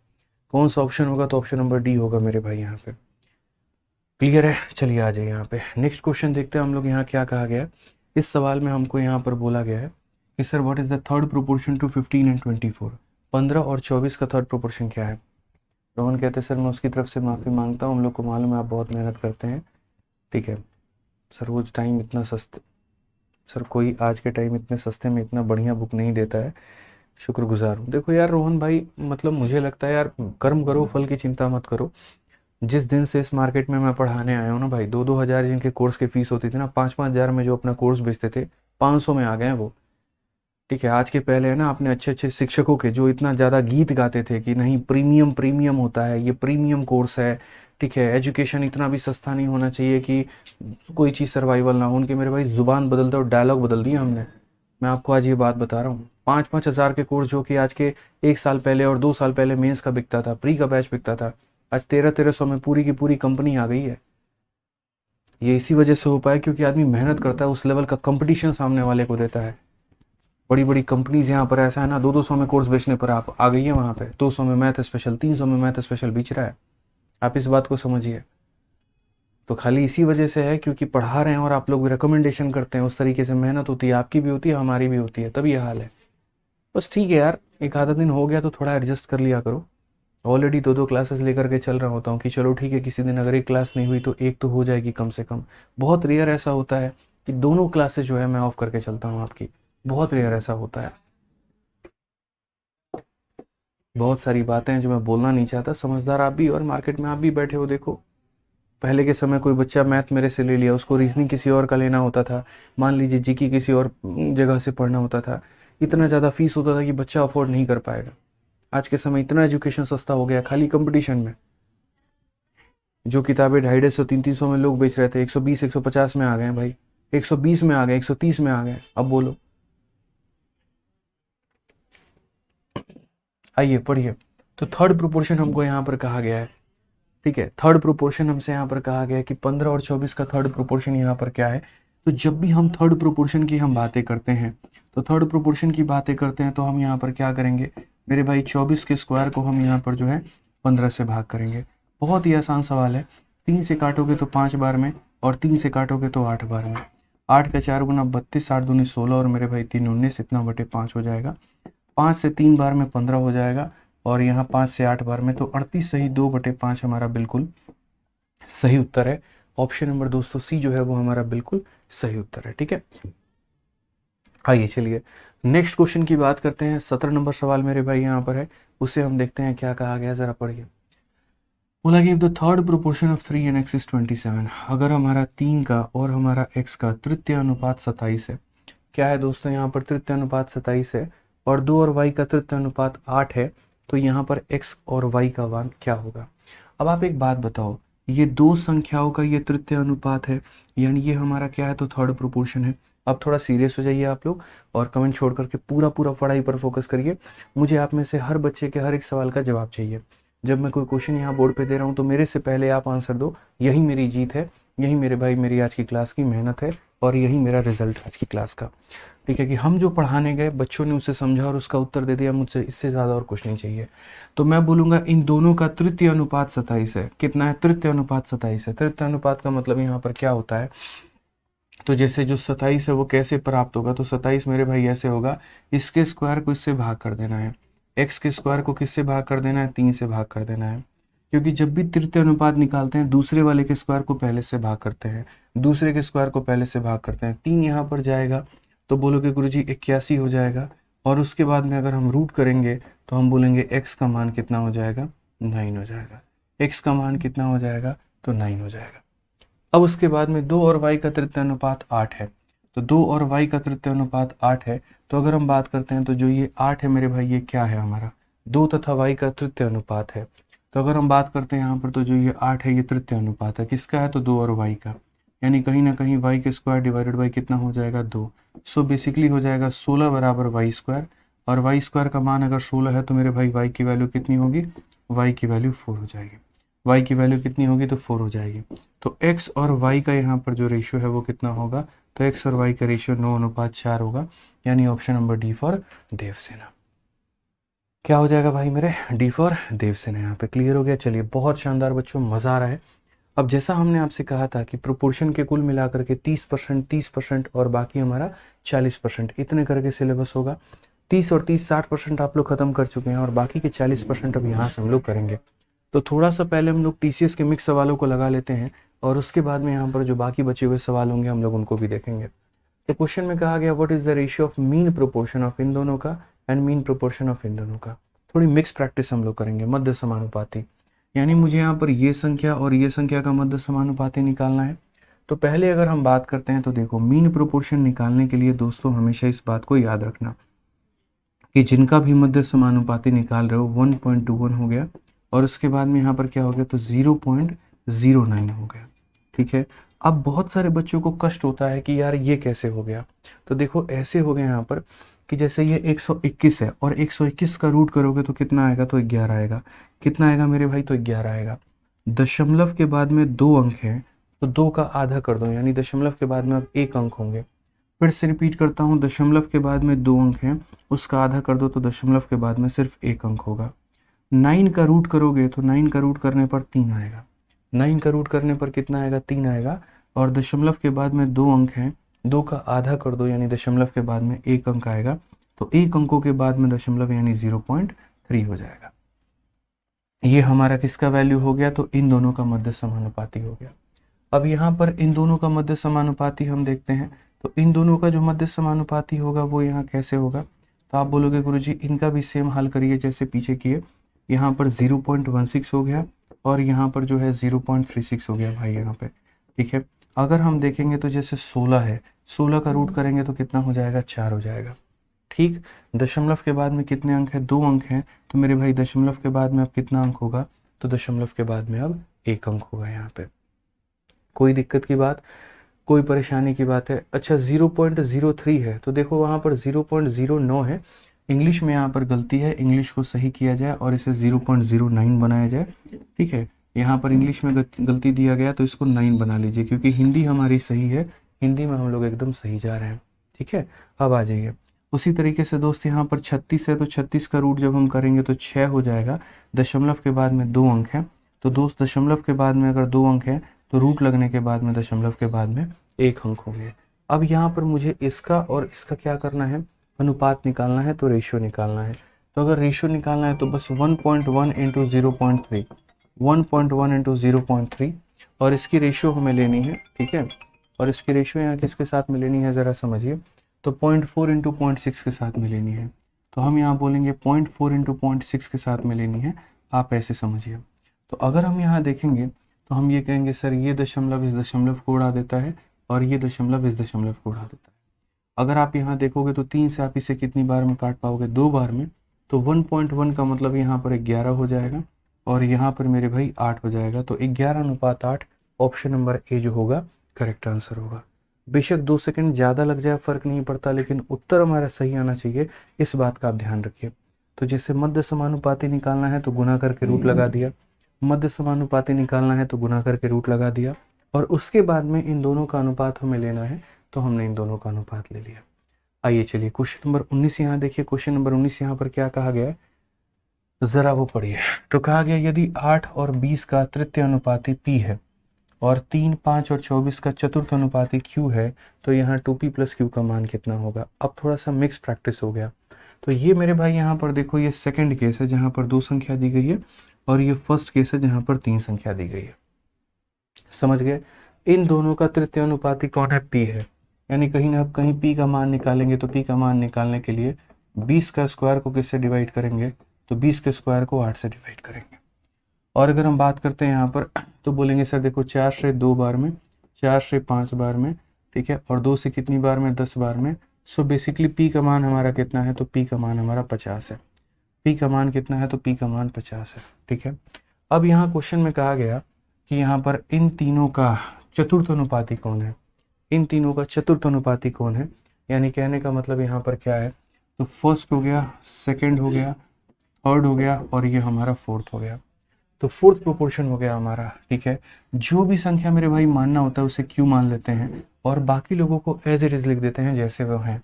[SPEAKER 1] कौन सा ऑप्शन होगा, तो ऑप्शन नंबर डी होगा मेरे भाई यहाँ पे। क्लियर है, चलिए आ जाइए यहाँ पे नेक्स्ट क्वेश्चन देखते हैं हम लोग। यहाँ क्या कहा गया है, इस सवाल में हमको यहाँ पर बोला गया है कि sir what is the third proportion to 15 and 24। 15 और 24 का थर्ड प्रोपोर्शन क्या है। रोहन कहते हैं सर मैं उसकी तरफ से माफ़ी मांगता हूँ, हम लोग को मालूम है आप बहुत मेहनत करते हैं। ठीक है सर, वो टाइम इतना सस्ते, सर कोई आज के टाइम इतने सस्ते में इतना बढ़िया बुक नहीं देता है, शुक्रगुजार हूँ। देखो यार रोहन भाई, मतलब मुझे लगता है यार कर्म करो फल की चिंता मत करो। जिस दिन से इस मार्केट में मैं पढ़ाने आया हूँ ना भाई, 2-2 हज़ार जिनके कोर्स की फीस होती थी ना, 5-5 हज़ार में जो अपना कोर्स बेचते थे, 500 में आ गए हैं वो। ठीक है, आज के पहले है ना अपने अच्छे अच्छे शिक्षकों के जो इतना ज़्यादा गीत गाते थे कि नहीं प्रीमियम प्रीमियम होता है, ये प्रीमियम कोर्स है। ठीक है, एजुकेशन इतना भी सस्ता नहीं होना चाहिए कि कोई चीज़ सर्वाइवल ना हो। उनके मेरे भाई ज़ुबान बदलते और डायलॉग बदल दिए हमने। मैं आपको आज ये बात बता रहा हूँ, 5-5 हज़ार के कोर्स जो कि आज के 1 साल पहले और 2 साल पहले मेंस का बिकता था, प्री का बैच बिकता था, आज 1300 में पूरी की पूरी कंपनी आ गई है। ये इसी वजह से हो पाया क्योंकि आदमी मेहनत करता है, उस लेवल का कंपटीशन सामने वाले को देता है। बड़ी बड़ी कंपनीज यहाँ पर ऐसा है ना, 200 में कोर्स बेचने पर आप आ गई है वहाँ पे, 200 में मैथ स्पेशल, 300 में मैथ स्पेशल बेच रहा है। आप इस बात को समझिए। तो खाली इसी वजह से है क्योंकि पढ़ा रहे हैं और आप लोग रिकमेंडेशन करते हैं, उस तरीके से मेहनत होती है, आपकी भी होती है हमारी भी होती है, तब ये हाल है। बस ठीक है यार, एक आधा दिन हो गया तो थोड़ा एडजस्ट कर लिया करो। ऑलरेडी 2-2 क्लासेस लेकर के चल रहा होता हूँ कि चलो ठीक है, किसी दिन अगर एक क्लास नहीं हुई तो एक तो हो जाएगी कम से कम। बहुत रेयर ऐसा होता है कि दोनों क्लासेस जो है मैं ऑफ करके चलता हूँ आपकी, बहुत रेयर ऐसा होता है। बहुत सारी बातें हैं जो मैं बोलना नहीं चाहता, समझदार आप भी और मार्केट में आप भी बैठे हो। देखो पहले के समय कोई बच्चा मैथ मेरे से ले लिया, उसको रीजनिंग किसी और का लेना होता था, मान लीजिए जीके किसी और जगह से पढ़ना होता था, इतना ज़्यादा फीस होता था कि बच्चा अफोर्ड नहीं कर पाएगा। आज के समय इतना एजुकेशन सस्ता हो गया, खाली कंपटीशन में जो किताबें 250-300 में लोग बेच रहे थे, 120-150 में आ गए भाई, 120 में आ गए, 130 में आ गए। अब बोलो, आइए पढ़िए। तो थर्ड प्रोपोर्शन हमको यहाँ पर कहा गया है। ठीक है, थर्ड प्रोपोर्शन हमसे यहाँ पर कहा गया है कि 15 और 24 का थर्ड प्रोपोर्शन यहाँ पर क्या है। तो जब भी हम थर्ड प्रोपोर्शन की हम बातें करते हैं, तो थर्ड प्रोपोर्शन की बातें करते हैं तो हम यहाँ पर क्या करेंगे मेरे भाई, 24 के स्क्वायर को हम यहाँ पर जो है 15 से भाग करेंगे। बहुत ही आसान सवाल है, 3 से काटोगे तो 5 बार में और 3 से काटोगे तो 8 बार में। 8 का 4 गुना 32, 8 दूनी 16 और मेरे भाई 3 19, इतना बटे 5 हो जाएगा। 5 से 3 बार में 15 हो जाएगा और यहाँ 5 से 8 बार में तो 38 सही 2/5 हमारा बिल्कुल सही उत्तर है। ऑप्शन नंबर दोस्तों सी जो है वो हमारा बिल्कुल सही उत्तर है। ठीक है, आइए चलिए नेक्स्ट क्वेश्चन की बात करते हैं। 17 नंबर सवाल मेरे भाई यहाँ पर है, उससे हम देखते हैं क्या कहा गया, जरा पढ़िए। बोला कि the third proportion of 3 and x is 27। अगर हमारा 3 का और हमारा x का तृतीय अनुपात 27 है। क्या है दोस्तों, यहाँ पर तृतीय अनुपात 27 है और 2 और y का तृतीय अनुपात 8 है, तो यहाँ पर x और y का मान क्या होगा। अब आप एक बात बताओ, ये दो संख्याओं का ये तृतीय अनुपात है, यानी ये हमारा क्या है, तो थर्ड प्रोपोर्शन है। अब थोड़ा सीरियस हो जाइए आप लोग और कमेंट छोड़ करके पूरा पढ़ाई पर फोकस करिए। मुझे आप में से हर बच्चे के हर एक सवाल का जवाब चाहिए। जब मैं कोई क्वेश्चन यहाँ बोर्ड पे दे रहा हूँ तो मेरे से पहले आप आंसर दो, यही मेरी जीत है, यही मेरे भाई मेरी आज की क्लास की मेहनत है और यही मेरा रिजल्ट आज की क्लास का। ठीक है, कि हम जो पढ़ाने गए बच्चों ने उसे समझा और उसका उत्तर दे दिया, मुझसे इससे ज़्यादा और कुछ नहीं चाहिए। तो मैं बोलूँगा इन दोनों का तृतीय अनुपात 27 है। कितना है, तृतीय अनुपात 27 है। तृतीय अनुपात का मतलब यहाँ पर क्या होता है, तो जैसे जो 27 है वो कैसे प्राप्त होगा, तो 27 मेरे भाई ऐसे होगा, इसके स्क्वायर को इससे भाग कर देना है, x के स्क्वायर को किससे भाग कर देना है, 3 से भाग कर देना है। क्योंकि जब भी तृतीय अनुपात निकालते हैं दूसरे वाले के स्क्वायर को पहले से भाग करते हैं, दूसरे के स्क्वायर को पहले से भाग करते हैं। 3 यहाँ पर जाएगा तो बोलोगे गुरुजी 81 हो जाएगा और उसके बाद में अगर हम रूट करेंगे तो हम बोलेंगे x का मान कितना हो जाएगा, 9 हो जाएगा। x का मान कितना हो जाएगा, तो 9 हो जाएगा। अब उसके बाद में 2 और y का तृतीय अनुपात 8 है, तो 2 और y का तृतीय अनुपात 8 है। तो अगर हम बात करते हैं तो जो ये 8 है मेरे भाई ये क्या है, हमारा 2 तथा y का तृतीय अनुपात है। तो अगर हम बात करते हैं यहाँ पर तो जो ये 8 है ये तृतीय अनुपात है, किसका है, तो 2 और y का, यानी कहीं ना कहीं y के स्क्वायर डिवाइडेड बाई कितना हो जाएगा, 2। सो बेसिकली हो जाएगा 16 बराबर y स्क्वायर, और y स्क्वायर का मान अगर 16 है तो मेरे भाई y की वैल्यू कितनी होगी, y की वैल्यू 4 हो जाएगी। y की वैल्यू कितनी होगी, तो 4 हो जाएगी। तो x और y का यहाँ पर जो रेशियो है वो कितना होगा, तो x और y का रेशियो 9:4 होगा, यानी option number D for Devasena. क्या हो जाएगा भाई मेरे, डी फॉर देवसेना। यहाँ पे क्लियर हो गया। चलिए बहुत शानदार बच्चों, मज़ा आ रहा है। अब जैसा हमने आपसे कहा था कि प्रोपोर्शन के कुल मिलाकर के 30%, 30% और बाकी हमारा 40%, इतने करके सिलेबस होगा। 30 और 30 60% आप लोग खत्म कर चुके हैं और बाकी के 40% अब यहाँ से हम लोग करेंगे। तो थोड़ा सा पहले हम लोग टीसीएस के मिक्स सवालों को लगा लेते हैं और उसके बाद में यहाँ पर जो बाकी बचे हुए सवाल होंगे हम लोग उनको भी देखेंगे। तो क्वेश्चन में कहा गया what is the ratio of mean proportion of इन दोनों का एंड मीन प्रोपोर्शन ऑफ इन दोनों का। थोड़ी मिक्स प्रैक्टिस हम लोग करेंगे, मध्य समानुपाती, यानी मुझे यहाँ पर ये संख्या और ये संख्या का मध्य समानुपाती निकालना है। तो पहले अगर हम बात करते हैं तो देखो, मीन प्रोपोर्शन निकालने के लिए दोस्तों हमेशा इस बात को याद रखना कि जिनका भी मध्य समानुपाती निकाल रहे हो 1.21 हो गया और उसके बाद में यहाँ पर क्या हो गया, तो 0.09 हो गया। ठीक है, अब बहुत सारे बच्चों को कष्ट होता है कि यार ये कैसे हो गया। तो देखो ऐसे हो गया यहाँ पर कि जैसे ये 121 है और 121 का रूट करोगे तो कितना आएगा, तो 11 आएगा। कितना आएगा मेरे भाई, तो 11 आएगा। दशमलव के बाद में 2 अंक हैं तो 2 का आधा कर दो, यानी दशमलव के बाद में अब 1 अंक होंगे। फिर से रिपीट करता हूँ, दशमलव के बाद में 2 अंक हैं, उसका आधा कर दो तो दशमलव के बाद में सिर्फ 1 अंक होगा। 9 का रूट करोगे तो 9 का रूट करने पर 3 आएगा। 9 का रूट करने पर कितना आएगा, 3 आएगा। और दशमलव के बाद में 2 अंक हैं, 2 का आधा कर दो यानी दशमलव के बाद में 1 अंक आएगा। तो 1 अंकों के बाद में दशमलव यानी 0.3 हो जाएगा। ये हमारा किसका वैल्यू हो गया, तो इन दोनों का मध्य समानुपाती हो गया। अब यहाँ पर इन दोनों का मध्य समानुपाती हम देखते हैं, तो इन दोनों का जो मध्य समानुपाती होगा वो यहाँ कैसे होगा। तो आप बोलोगे गुरुजी इनका भी सेम हल करिए जैसे पीछे किए। यहाँ पर 0.16 हो गया और यहाँ पर जो है 0.36 हो गया भाई यहाँ पे। ठीक है, अगर हम देखेंगे तो जैसे 16 है, 16 का रूट करेंगे तो कितना हो जाएगा, 4 हो जाएगा। ठीक, दशमलव के बाद में कितने अंक है, 2 अंक हैं, तो मेरे भाई दशमलव के बाद में अब कितना अंक होगा, तो दशमलव के बाद में अब 1 अंक होगा यहाँ पे। कोई दिक्कत की बात, कोई परेशानी की बात है। अच्छा 0.03 है तो देखो वहाँ पर 0.09 है, इंग्लिश में यहाँ पर गलती है, इंग्लिश को सही किया जाए और इसे 0.09 बनाया जाए। ठीक है, यहाँ पर इंग्लिश में गलती दिया गया तो इसको 9 बना लीजिए, क्योंकि हिंदी हमारी सही है, हिंदी में हम लोग एकदम सही जा रहे हैं। ठीक है, अब आ जाइए। उसी तरीके से दोस्त यहाँ पर 36 है तो 36 का रूट जब हम करेंगे तो 6 हो जाएगा। दशमलव के बाद में 2 अंक है, तो दोस्त दशमलव के बाद में अगर 2 अंक है तो रूट लगने के बाद में दशमलव के बाद में 1 अंक होंगे। अब यहाँ पर मुझे इसका और इसका क्या करना है, अनुपात निकालना है, तो रेशियो निकालना है। तो अगर रेशियो निकालना है तो बस 1.1 इंटू 0.3, 1.1 इंटू 0.3, और इसकी रेशियो हमें लेनी है, ठीक है। और इसकी रेशियो यहाँ किसके साथ में लेनी है ज़रा समझिए, तो 0.4 इंटू 0.6 के साथ में लेनी है। तो हम यहाँ बोलेंगे 0.4 इंटू 0.6 के साथ में लेनी है, आप ऐसे समझिए। तो अगर हम यहाँ देखेंगे तो हम ये कहेंगे सर ये दशमलव इस दशमलव को उड़ा देता है और ये दशमलव इस दशमलव को उड़ा देता है। अगर आप यहाँ देखोगे तो 3 से आप इसे कितनी बार में काट पाओगे, 2 बार में। तो 1.1 का मतलब यहाँ पर 11 हो जाएगा और यहाँ पर मेरे भाई 8 हो जाएगा। तो 11:8 ऑप्शन नंबर ए जो होगा करेक्ट आंसर होगा। बेशक 2 सेकंड ज़्यादा लग जाए फ़र्क नहीं पड़ता, लेकिन उत्तर हमारा सही आना चाहिए, इस बात का आप ध्यान रखिए। तो जैसे मध्य समानुपाती निकालना है तो गुना करके रूट लगा दिया, मध्य समानुपाती निकालना है तो गुना करके रूट लगा दिया, और उसके बाद में इन दोनों का अनुपात हमें लेना है, तो हमने इन दोनों का अनुपात ले लिया। आइए चलिए क्वेश्चन नंबर 19 यहाँ देखिए। क्वेश्चन नंबर 19 यहाँ पर क्या कहा गया है, ज़रा वो पढ़िए। तो कहा गया यदि 8 और 20 का तृतीय अनुपाती p है और 3, 5 और 24 का चतुर्थ अनुपाती q है, तो यहाँ 2p प्लस q का मान कितना होगा। अब थोड़ा सा मिक्स प्रैक्टिस हो गया। तो ये मेरे भाई यहाँ पर देखो, ये सेकंड केस है जहाँ पर 2 संख्या दी गई है, और ये फर्स्ट केस है जहाँ पर 3 संख्या दी गई है। समझ गए। इन दोनों का तृतीय अनुपाती कौन है, p है। यानी कहीं ना कहीं p का मान निकालेंगे, तो p का मान निकालने के लिए 20 का स्क्वायर को किससे डिवाइड करेंगे, तो 20 के स्क्वायर को 8 से डिवाइड करेंगे। और अगर हम बात करते हैं यहाँ पर, तो बोलेंगे सर देखो 4 से 2 बार में, 4 से 5 बार में, ठीक है, और 2 से कितनी बार में, 10 बार में। सो बेसिकली p का मान हमारा कितना है, तो p का मान हमारा 50 है। p का मान कितना है, तो p का मान 50 है, ठीक है। अब यहाँ क्वेश्चन में कहा गया कि यहाँ पर इन तीनों का चतुर्थ अनुपाती कौन है, इन तीनों का चतुर्थ अनुपाती कौन है। यानी कहने का मतलब यहाँ पर क्या है, तो फर्स्ट हो गया, सेकंड हो गया, थर्ड हो गया, और ये हमारा फोर्थ हो गया। तो फोर्थ प्रोपोर्शन हो गया हमारा, ठीक है। जो भी संख्या मेरे भाई मानना होता है उसे क्यू मान लेते हैं, और बाकी लोगों को एज इट इज लिख देते हैं जैसे वो हैं।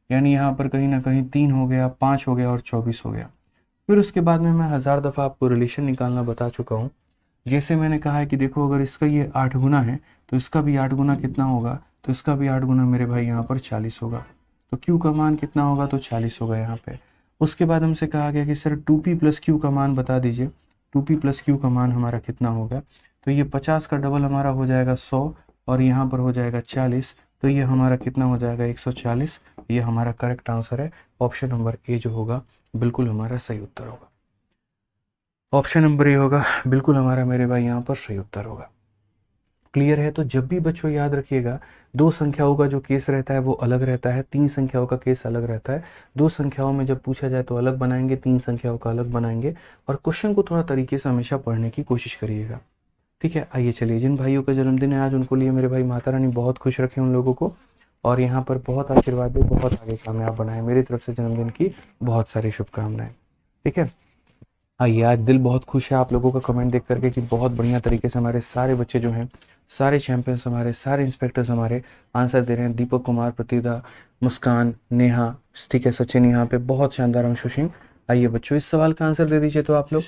[SPEAKER 1] यानी यहाँ पर कहीं ना कहीं 3 हो गया, 5 हो गया और 24 हो गया। फिर उसके बाद में मैं 1000 दफ़ा आपको रिलेशन निकालना बता चुका हूँ। जैसे मैंने कहा है कि देखो अगर इसका ये 8 गुना है तो इसका भी 8 गुना कितना होगा, तो इसका भी 8 गुना मेरे भाई यहाँ पर 40 होगा। तो क्यू का मान कितना होगा, तो 40 होगा यहाँ पे। उसके बाद हमसे कहा गया कि सर 2p प्लस क्यू का मान बता दीजिए। 2p प्लस क्यू का मान हमारा कितना होगा, तो ये 50 का डबल हमारा हो जाएगा 100, और यहाँ पर हो जाएगा 40, तो ये हमारा कितना हो जाएगा 140। ये हमारा करेक्ट आंसर है। ऑप्शन नंबर ए जो होगा बिल्कुल हमारा सही उत्तर होगा। ऑप्शन नंबर ए होगा बिल्कुल हमारा मेरे भाई यहाँ पर सही उत्तर होगा। क्लियर है। तो जब भी बच्चों याद रखिएगा, 2 संख्याओं का जो केस रहता है वो अलग रहता है, 3 संख्याओं का केस अलग रहता है। 2 संख्याओं में जब पूछा जाए तो अलग बनाएंगे, 3 संख्याओं का अलग बनाएंगे, और क्वेश्चन को थोड़ा तरीके से हमेशा पढ़ने की कोशिश करिएगा, ठीक है। आइए चलिए, जिन भाइयों का जन्मदिन है आज उनको लिए मेरे भाई माता रानी बहुत खुश रखे उन लोगों को, और यहाँ पर बहुत आशीर्वाद दे, बहुत आगे कामयाब बनाए। मेरी तरफ से जन्मदिन की बहुत सारी शुभकामनाएं, ठीक है। आइए, आज दिल बहुत खुश है आप लोगों का कमेंट देख करके कि बहुत बढ़िया तरीके से हमारे सारे बच्चे जो हैं, सारे चैंपियंस हमारे, सारे इंस्पेक्टर्स हमारे आंसर दे रहे हैं। दीपक कुमार, प्रतिदा, मुस्कान, नेहा, ठीक है, सचिन यहाँ पे बहुत शानदार, अंशु सिंह। आइए बच्चों, इस सवाल का आंसर दे दीजिए। तो आप लोग,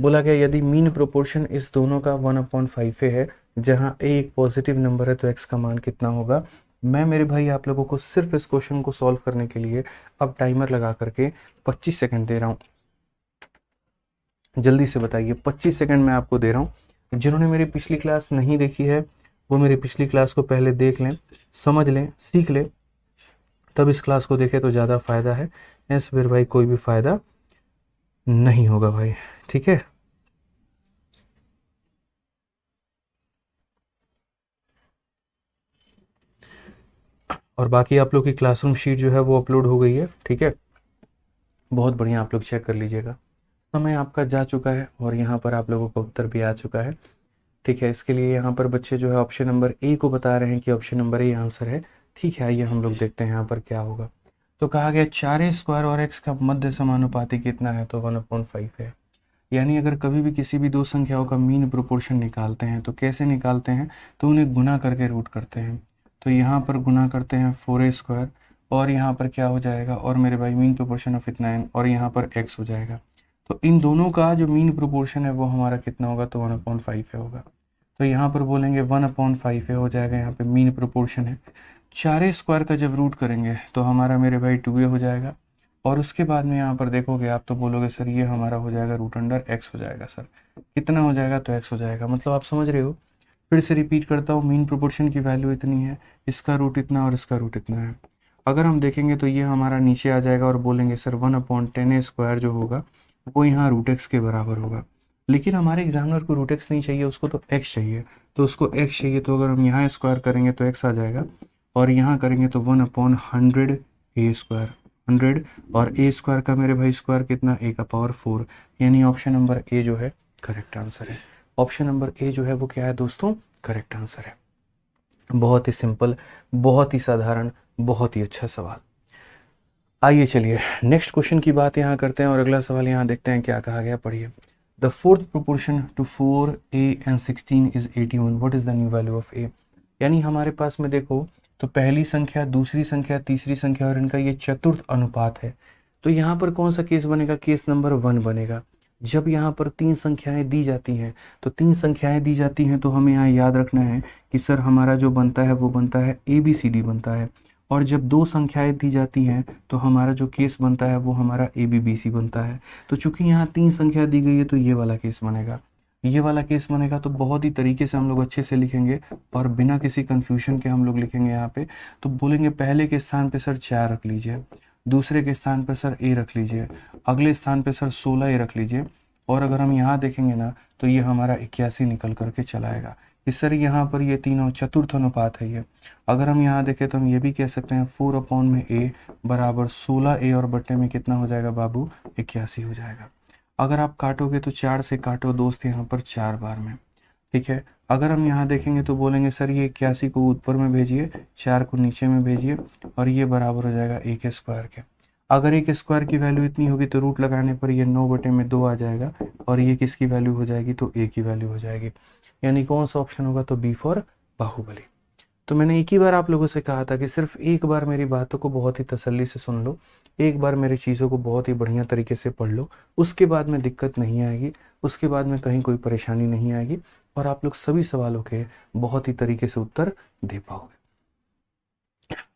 [SPEAKER 1] बोला गया यदि मीन प्रोपोर्शन इस दोनों का 1/5 है, जहाँ ए एक पॉजिटिव नंबर है, तो एक्स का मान कितना होगा। मैं मेरे भाई आप लोगों को सिर्फ इस क्वेश्चन को सॉल्व करने के लिए अब टाइमर लगा करके 25 सेकंड दे रहा हूँ। जल्दी से बताइए, 25 सेकंड मैं आपको दे रहा हूँ। जिन्होंने मेरी पिछली क्लास नहीं देखी है वो मेरी पिछली क्लास को पहले देख लें, समझ लें, सीख लें, तब इस क्लास को देखें तो ज़्यादा फ़ायदा है। ऐसे फिर भाई कोई भी फ़ायदा नहीं होगा भाई, ठीक है। और बाकी आप लोग की क्लासरूम शीट जो है वो अपलोड हो गई है, ठीक है। बहुत बढ़िया, आप लोग चेक कर लीजिएगा। समय आपका जा चुका है और यहाँ पर आप लोगों का उत्तर भी आ चुका है, ठीक है। इसके लिए यहाँ पर बच्चे जो है ऑप्शन नंबर ए को बता रहे हैं कि ऑप्शन नंबर ए आंसर है, ठीक है। आइए हम लोग देखते हैं यहाँ पर क्या होगा। तो कहा गया 4a स्क्वायर और x का मध्य समानुपाती कितना है, तो 1/5 है। यानी अगर कभी भी किसी भी 2 संख्याओं का मीन प्रोपोर्शन निकालते हैं तो कैसे निकालते हैं, तो उन्हें गुना करके रूट करते हैं। तो यहाँ पर गुना करते हैं 4a स्क्वायर, और यहाँ पर क्या हो जाएगा, और मेरे भाई मीन प्रोपोर्शन ऑफ इतना है, और यहाँ पर x हो जाएगा। तो इन दोनों का जो मीन प्रोपोर्शन है वो हमारा कितना होगा, तो 1/5 है होगा। तो यहाँ पर बोलेंगे 1/5 है हो जाएगा, यहाँ पे मीन प्रोपोर्शन है। 4a² का जब रूट करेंगे तो हमारा मेरे भाई 2a हो जाएगा, और उसके बाद में यहाँ पर देखोगे आप तो बोलोगे सर ये हमारा हो जाएगा √x हो जाएगा। सर कितना हो जाएगा, तो x हो जाएगा। मतलब आप समझ रहे हो। फिर से रिपीट करता हूँ, मीन प्रोपोर्शन की वैल्यू इतनी है, इसका रूट इतना और इसका रूट इतना है। अगर हम देखेंगे तो ये हमारा नीचे आ जाएगा और बोलेंगे सर 1/10a² जो होगा वो यहाँ √x के बराबर होगा। लेकिन हमारे एग्जामिनर को √x नहीं चाहिए, उसको तो x चाहिए। तो उसको x चाहिए, तो अगर हम यहाँ स्क्वायर करेंगे तो x आ जाएगा, और यहाँ करेंगे तो 1/100a², 100, और a² का मेरे भाई स्क्वायर कितना, a⁴। यानी ऑप्शन नंबर ए जो है करेक्ट आंसर है। ऑप्शन नंबर ए जो है वो क्या है दोस्तों, करेक्ट आंसर है। बहुत ही सिंपल, बहुत ही साधारण, बहुत ही अच्छा सवाल। आइए चलिए नेक्स्ट क्वेश्चन की बात यहाँ करते हैं और अगला सवाल यहाँ देखते हैं क्या कहा गया, पढ़िए। The fourth proportion to 4a and 16 is 81, what is the new value of a। यानी हमारे पास में देखो तो पहली संख्या, दूसरी संख्या, तीसरी संख्या और इनका ये चतुर्थ अनुपात है। तो यहाँ पर कौन सा केस बनेगा, केस नंबर 1 बनेगा। जब यहाँ पर 3 संख्याएं दी जाती हैं, तो 3 संख्याएं दी जाती हैं तो हमें यहाँ याद रखना है कि सर हमारा जो बनता है वो बनता है ABCD बनता है। और जब 2 संख्याएं दी जाती हैं तो हमारा जो केस बनता है वो हमारा ABBC बनता है। तो चूंकि यहाँ 3 संख्या दी गई है तो ये वाला केस बनेगा, ये वाला केस बनेगा। तो बहुत ही तरीके से हम लोग अच्छे से लिखेंगे और बिना किसी कंफ्यूजन के हम लोग लिखेंगे यहाँ पे। तो बोलेंगे पहले के स्थान पे सर 4 रख लीजिए, दूसरे के स्थान पर सर a रख लीजिए, अगले स्थान पे सर 16a रख लीजिए, और अगर हम यहाँ देखेंगे ना तो ये हमारा 81 निकल करके चलाएगा। इस सर यहाँ पर ये तीनों चतुर्थ अनुपात है ये। अगर हम यहाँ देखें तो हम ये भी कह सकते हैं 4/a बराबर 16a और बट्टे में कितना हो जाएगा बाबू, 81 हो जाएगा। अगर आप काटोगे तो 4 से काटो दोस्त यहाँ पर 4 बार में, ठीक है। अगर हम यहाँ देखेंगे तो बोलेंगे सर ये 81 को ऊपर में भेजिए, 4 को नीचे में भेजिए, और ये बराबर हो जाएगा a² के। अगर a² की वैल्यू इतनी होगी तो रूट लगाने पर ये 9/2 आ जाएगा, और ये किसकी वैल्यू हो जाएगी, तो a की वैल्यू हो जाएगी। यानी कौन सा ऑप्शन होगा, तो B फॉर बाहुबली। तो मैंने एक ही बार आप लोगों से कहा था कि सिर्फ एक बार मेरी बातों को बहुत ही तसल्ली से सुन लो, एक बार मेरी चीज़ों को बहुत ही बढ़िया तरीके से पढ़ लो, उसके बाद में दिक्कत नहीं आएगी, उसके बाद में कहीं कोई परेशानी नहीं आएगी, और आप लोग सभी सवालों के बहुत ही तरीके से उत्तर दे पाओगे।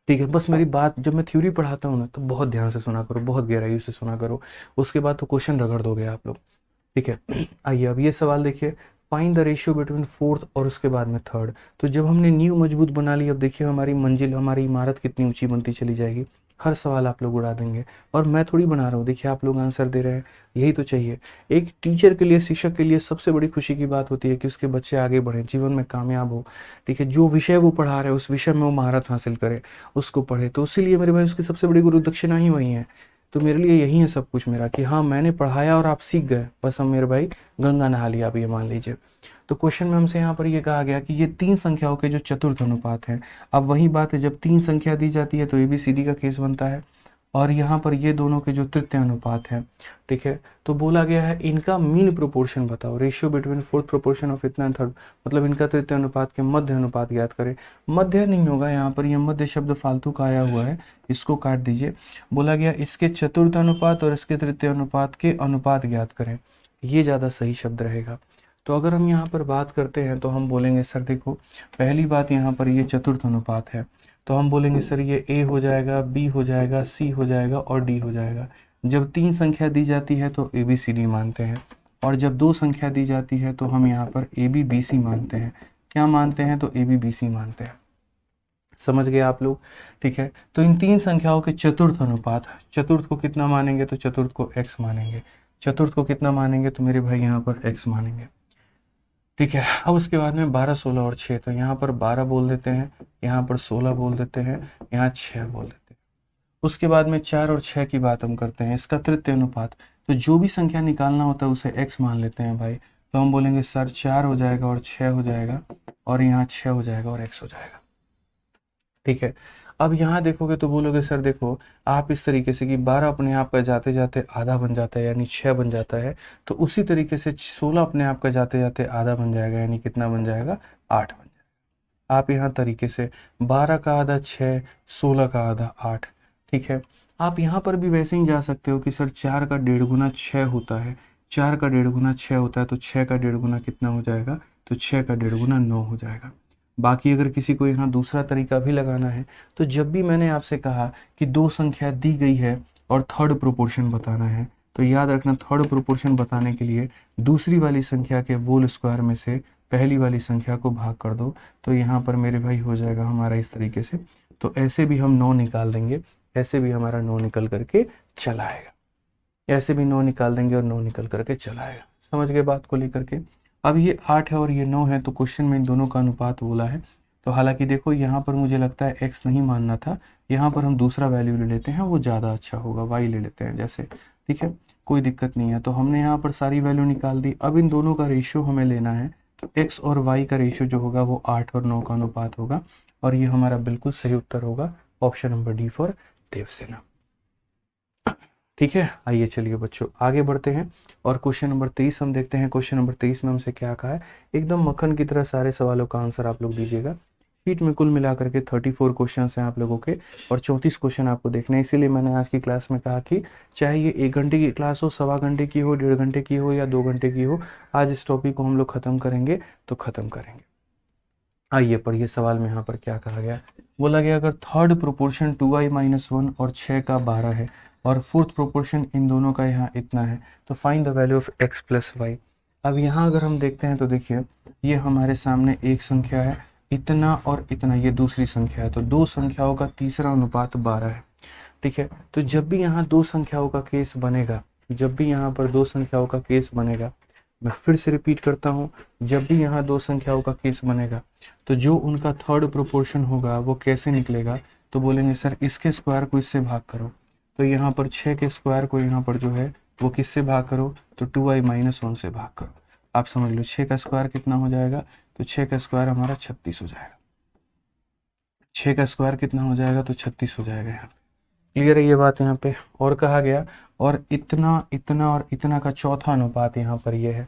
[SPEAKER 1] ठीक है, बस मेरी बात जब मैं थ्योरी पढ़ाता हूँ ना तो बहुत ध्यान से सुना करो, बहुत गहराई से सुना करो, उसके बाद तो क्वेश्चन रगड़ दोगे आप लोग। ठीक है, आइए अब ये सवाल देखिए, find the ratio between fourth और उसके बाद में थर्ड। तो जब हमने नींव मजबूत बना ली, अब देखिए हमारी मंजिल, हमारी इमारत कितनी ऊंची बनती चली जाएगी। हर सवाल आप लोग उड़ा देंगे, और मैं थोड़ी बना रहा हूँ, देखिए आप लोग आंसर दे रहे हैं, यही तो चाहिए। एक टीचर के लिए, शिक्षक के लिए सबसे बड़ी खुशी की बात होती है कि उसके बच्चे आगे बढ़ें, जीवन में कामयाब हो। ठीक है, जो विषय वो पढ़ा रहे हैं उस विषय में वो महारत हासिल करे, उसको पढ़े। तो इसीलिए मेरे भाई उसकी सबसे बड़ी गुरु दक्षिणा ही वही है। तो मेरे लिए यही है सब कुछ मेरा, कि हाँ मैंने पढ़ाया और आप सीख गए, बस हम मेरे भाई गंगा नहा लिया, आप ये मान लीजिए। तो क्वेश्चन में हमसे यहाँ पर ये कहा गया कि ये 3 संख्याओं के जो चतुर्थ अनुपात हैं। अब वही बात है, जब 3 संख्या दी जाती है तो ABCD का केस बनता है, और यहाँ पर ये दोनों के जो तृतीय अनुपात हैं, ठीक है। तो बोला गया है इनका मीन प्रोपोर्शन बताओ, ratio between fourth proportion of इतना थर्ड, मतलब इनका तृतीय अनुपात के मध्य अनुपात ज्ञात करें। मध्य नहीं होगा यहाँ पर, ये मध्य शब्द फालतू का आया हुआ है, इसको काट दीजिए। बोला गया इसके चतुर्थ अनुपात और इसके तृतीय अनुपात के अनुपात ज्ञात करें, ये ज़्यादा सही शब्द रहेगा। तो अगर हम यहाँ पर बात करते हैं तो हम बोलेंगे सर देखो, पहली बात यहाँ पर ये चतुर्थ अनुपात है, तो हम बोलेंगे सर ये A हो जाएगा, B हो जाएगा, C हो जाएगा और D हो जाएगा। जब 3 संख्या दी जाती है तो ABCD मानते हैं, और जब 2 संख्या दी जाती है तो हम यहाँ पर ABBC मानते हैं। क्या मानते हैं, तो ABBC मानते हैं। समझ गए आप लोग, ठीक है। तो इन 3 संख्याओं के चतुर्थ अनुपात, चतुर्थ को कितना मानेंगे, तो चतुर्थ को x मानेंगे, चतुर्थ को कितना मानेंगे, तो मेरे भाई यहाँ पर x मानेंगे। ठीक है, अब उसके बाद में 12, 16 और 6, तो यहाँ पर 12 बोल देते हैं, यहाँ पर 16 बोल देते हैं, यहाँ 6 बोल देते हैं। उसके बाद में 4 और 6 की बात हम करते हैं, इसका तृतीय अनुपात। तो जो भी संख्या निकालना होता है उसे x मान लेते हैं भाई। तो हम बोलेंगे सर 4 हो जाएगा और 6 हो जाएगा, और यहाँ 6 हो जाएगा और x हो जाएगा। ठीक है, अब यहाँ देखोगे तो बोलोगे सर देखो आप इस तरीके से कि 12 अपने आप का जाते जाते आधा बन जाता है, यानी 6 बन जाता है, तो उसी तरीके से 16 अपने आप का जाते जाते आधा बन जाएगा, यानी कितना बन जाएगा, 8 बन जाएगा। आप यहाँ तरीके से 12 का आधा 6, 16 का आधा 8। ठीक है, आप यहाँ पर भी वैसे ही जा सकते हो कि सर 4 का 1.5 गुना 6 होता है, 4 का 1.5 गुना 6 होता है, तो 6 का 1.5 गुना कितना हो जाएगा, तो 6 का 1.5 गुना 9 हो जाएगा। बाकी अगर किसी को यहाँ दूसरा तरीका भी लगाना है तो जब भी मैंने आपसे कहा कि दो संख्या दी गई है और थर्ड प्रोपोर्शन बताना है, तो याद रखना थर्ड प्रोपोर्शन बताने के लिए दूसरी वाली संख्या के होल स्क्वायर में से पहली वाली संख्या को भाग कर दो, तो यहाँ पर मेरे भाई हो जाएगा हमारा इस तरीके से। तो ऐसे भी हम 9 निकाल देंगे, ऐसे भी हमारा 9 निकल करके चला आएगा, ऐसे भी 9 निकाल देंगे और 9 निकल करके चला आएगा। समझ गए बात को लेकर के। अब ये 8 है और ये 9 है, तो क्वेश्चन में इन दोनों का अनुपात बोला है। तो हालांकि देखो यहाँ पर मुझे लगता है x नहीं मानना था, यहाँ पर हम दूसरा वैल्यू ले लेते हैं, वो ज़्यादा अच्छा होगा, y ले लेते हैं जैसे, ठीक है, कोई दिक्कत नहीं है। तो हमने यहाँ पर सारी वैल्यू निकाल दी। अब इन दोनों का रेशियो हमें लेना है, तो x और y का रेशियो जो होगा वो 8 और 9 का अनुपात होगा, और ये हमारा बिल्कुल सही उत्तर होगा, option number D for Devasena. ठीक है, आइए चलिए बच्चों आगे बढ़ते हैं और क्वेश्चन नंबर 23 हम देखते हैं। क्वेश्चन नंबर 23 में हमसे क्या कहा है, एकदम मक्खन की तरह सारे सवालों का आंसर आप लोग दीजिएगा। शीट में कुल मिलाकर के 34 क्वेश्चन हैं आप लोगों के और 34 क्वेश्चन आपको देखने हैं। इसीलिए मैंने आज की क्लास में कहा कि चाहे ये 1 घंटे की क्लास हो, 1.25 घंटे की हो, 1.5 घंटे की हो या 2 घंटे की हो, आज इस टॉपिक को हम लोग खत्म करेंगे तो खत्म करेंगे। आइए पढ़िए सवाल में यहाँ पर क्या कहा गया। बोला गया अगर थर्ड प्रोपोर्शन 2i-1 और 6 का 12 है और फोर्थ प्रोपोर्शन इन दोनों का यहाँ इतना है, तो find the value of x plus y. अब यहाँ अगर हम देखते हैं तो देखिए ये हमारे सामने एक संख्या है, इतना और इतना ये दूसरी संख्या है, तो दो संख्याओं का तीसरा अनुपात 12 है। ठीक है, तो जब भी यहाँ दो संख्याओं का केस बनेगा, जब भी यहाँ पर दो संख्याओं का केस बनेगा, मैं फिर से रिपीट करता हूँ, जब भी यहाँ दो संख्याओं का केस बनेगा तो जो उनका थर्ड प्रोपोर्शन होगा वो कैसे निकलेगा, तो बोलेंगे सर इसके स्क्वायर को इससे भाग करो, तो यहाँ पर 6 के स्क्वायर को यहाँ पर जो है वो किससे भाग करो, तो 2i-1 से भाग करो। आप समझ लो 6 का स्क्वायर कितना हो जाएगा, तो 6 का स्क्वायर हमारा 36 हो जाएगा। 6 का स्क्वायर कितना हो जाएगा, तो 36 हो जाएगा। यहाँ क्लियर है ये बात यहाँ पे। और कहा गया और इतना इतना और इतना का चौथा अनुपात यहाँ पर ये है।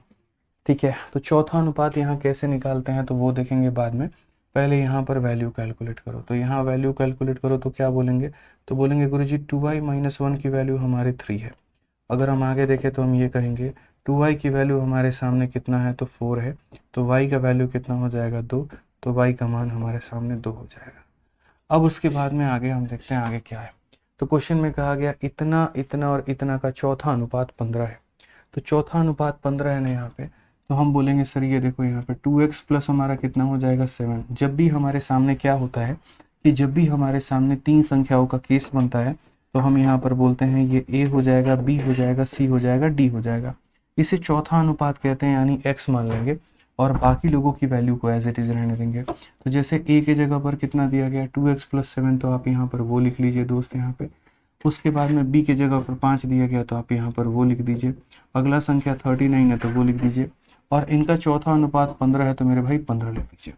[SPEAKER 1] ठीक है, तो चौथा अनुपात यहाँ कैसे निकालते हैं तो वो देखेंगे बाद में, पहले यहाँ पर वैल्यू कैलकुलेट करो। तो यहाँ वैल्यू कैलकुलेट करो तो क्या बोलेंगे, तो बोलेंगे गुरुजी 2i-1 की वैल्यू हमारे 3 है। अगर हम आगे देखें तो हम ये कहेंगे 2y की वैल्यू हमारे सामने कितना है, तो 4 है, तो y का वैल्यू कितना हो जाएगा 2, तो y का मान हमारे सामने 2 हो जाएगा। अब उसके बाद में आगे हम देखते हैं आगे क्या है। तो क्वेश्चन में कहा गया इतना इतना और इतना का चौथा अनुपात 15 है, तो चौथा अनुपात 15 है ना यहाँ पे, तो हम बोलेंगे सर ये देखो यहाँ पे 2x प्लस हमारा कितना हो जाएगा 7। जब भी हमारे सामने क्या होता है कि जब भी हमारे सामने तीन संख्याओं का केस बनता है तो हम यहाँ पर बोलते हैं ये a हो जाएगा, b हो जाएगा, c हो जाएगा, d हो जाएगा। इसे चौथा अनुपात कहते हैं, यानी x मान लेंगे और बाकी लोगों की वैल्यू को एज इट इज रहने देंगे। तो जैसे a के जगह पर कितना दिया गया 2x प्लस 7, तो आप यहाँ पर वो लिख लीजिए दोस्त यहाँ पे। उसके बाद में b के जगह पर 5 दिया गया, तो आप यहाँ पर वो लिख दीजिए। अगला संख्या 39 है तो वो लिख दीजिए, और इनका चौथा अनुपात 15 है तो मेरे भाई 15 लिख दीजिए।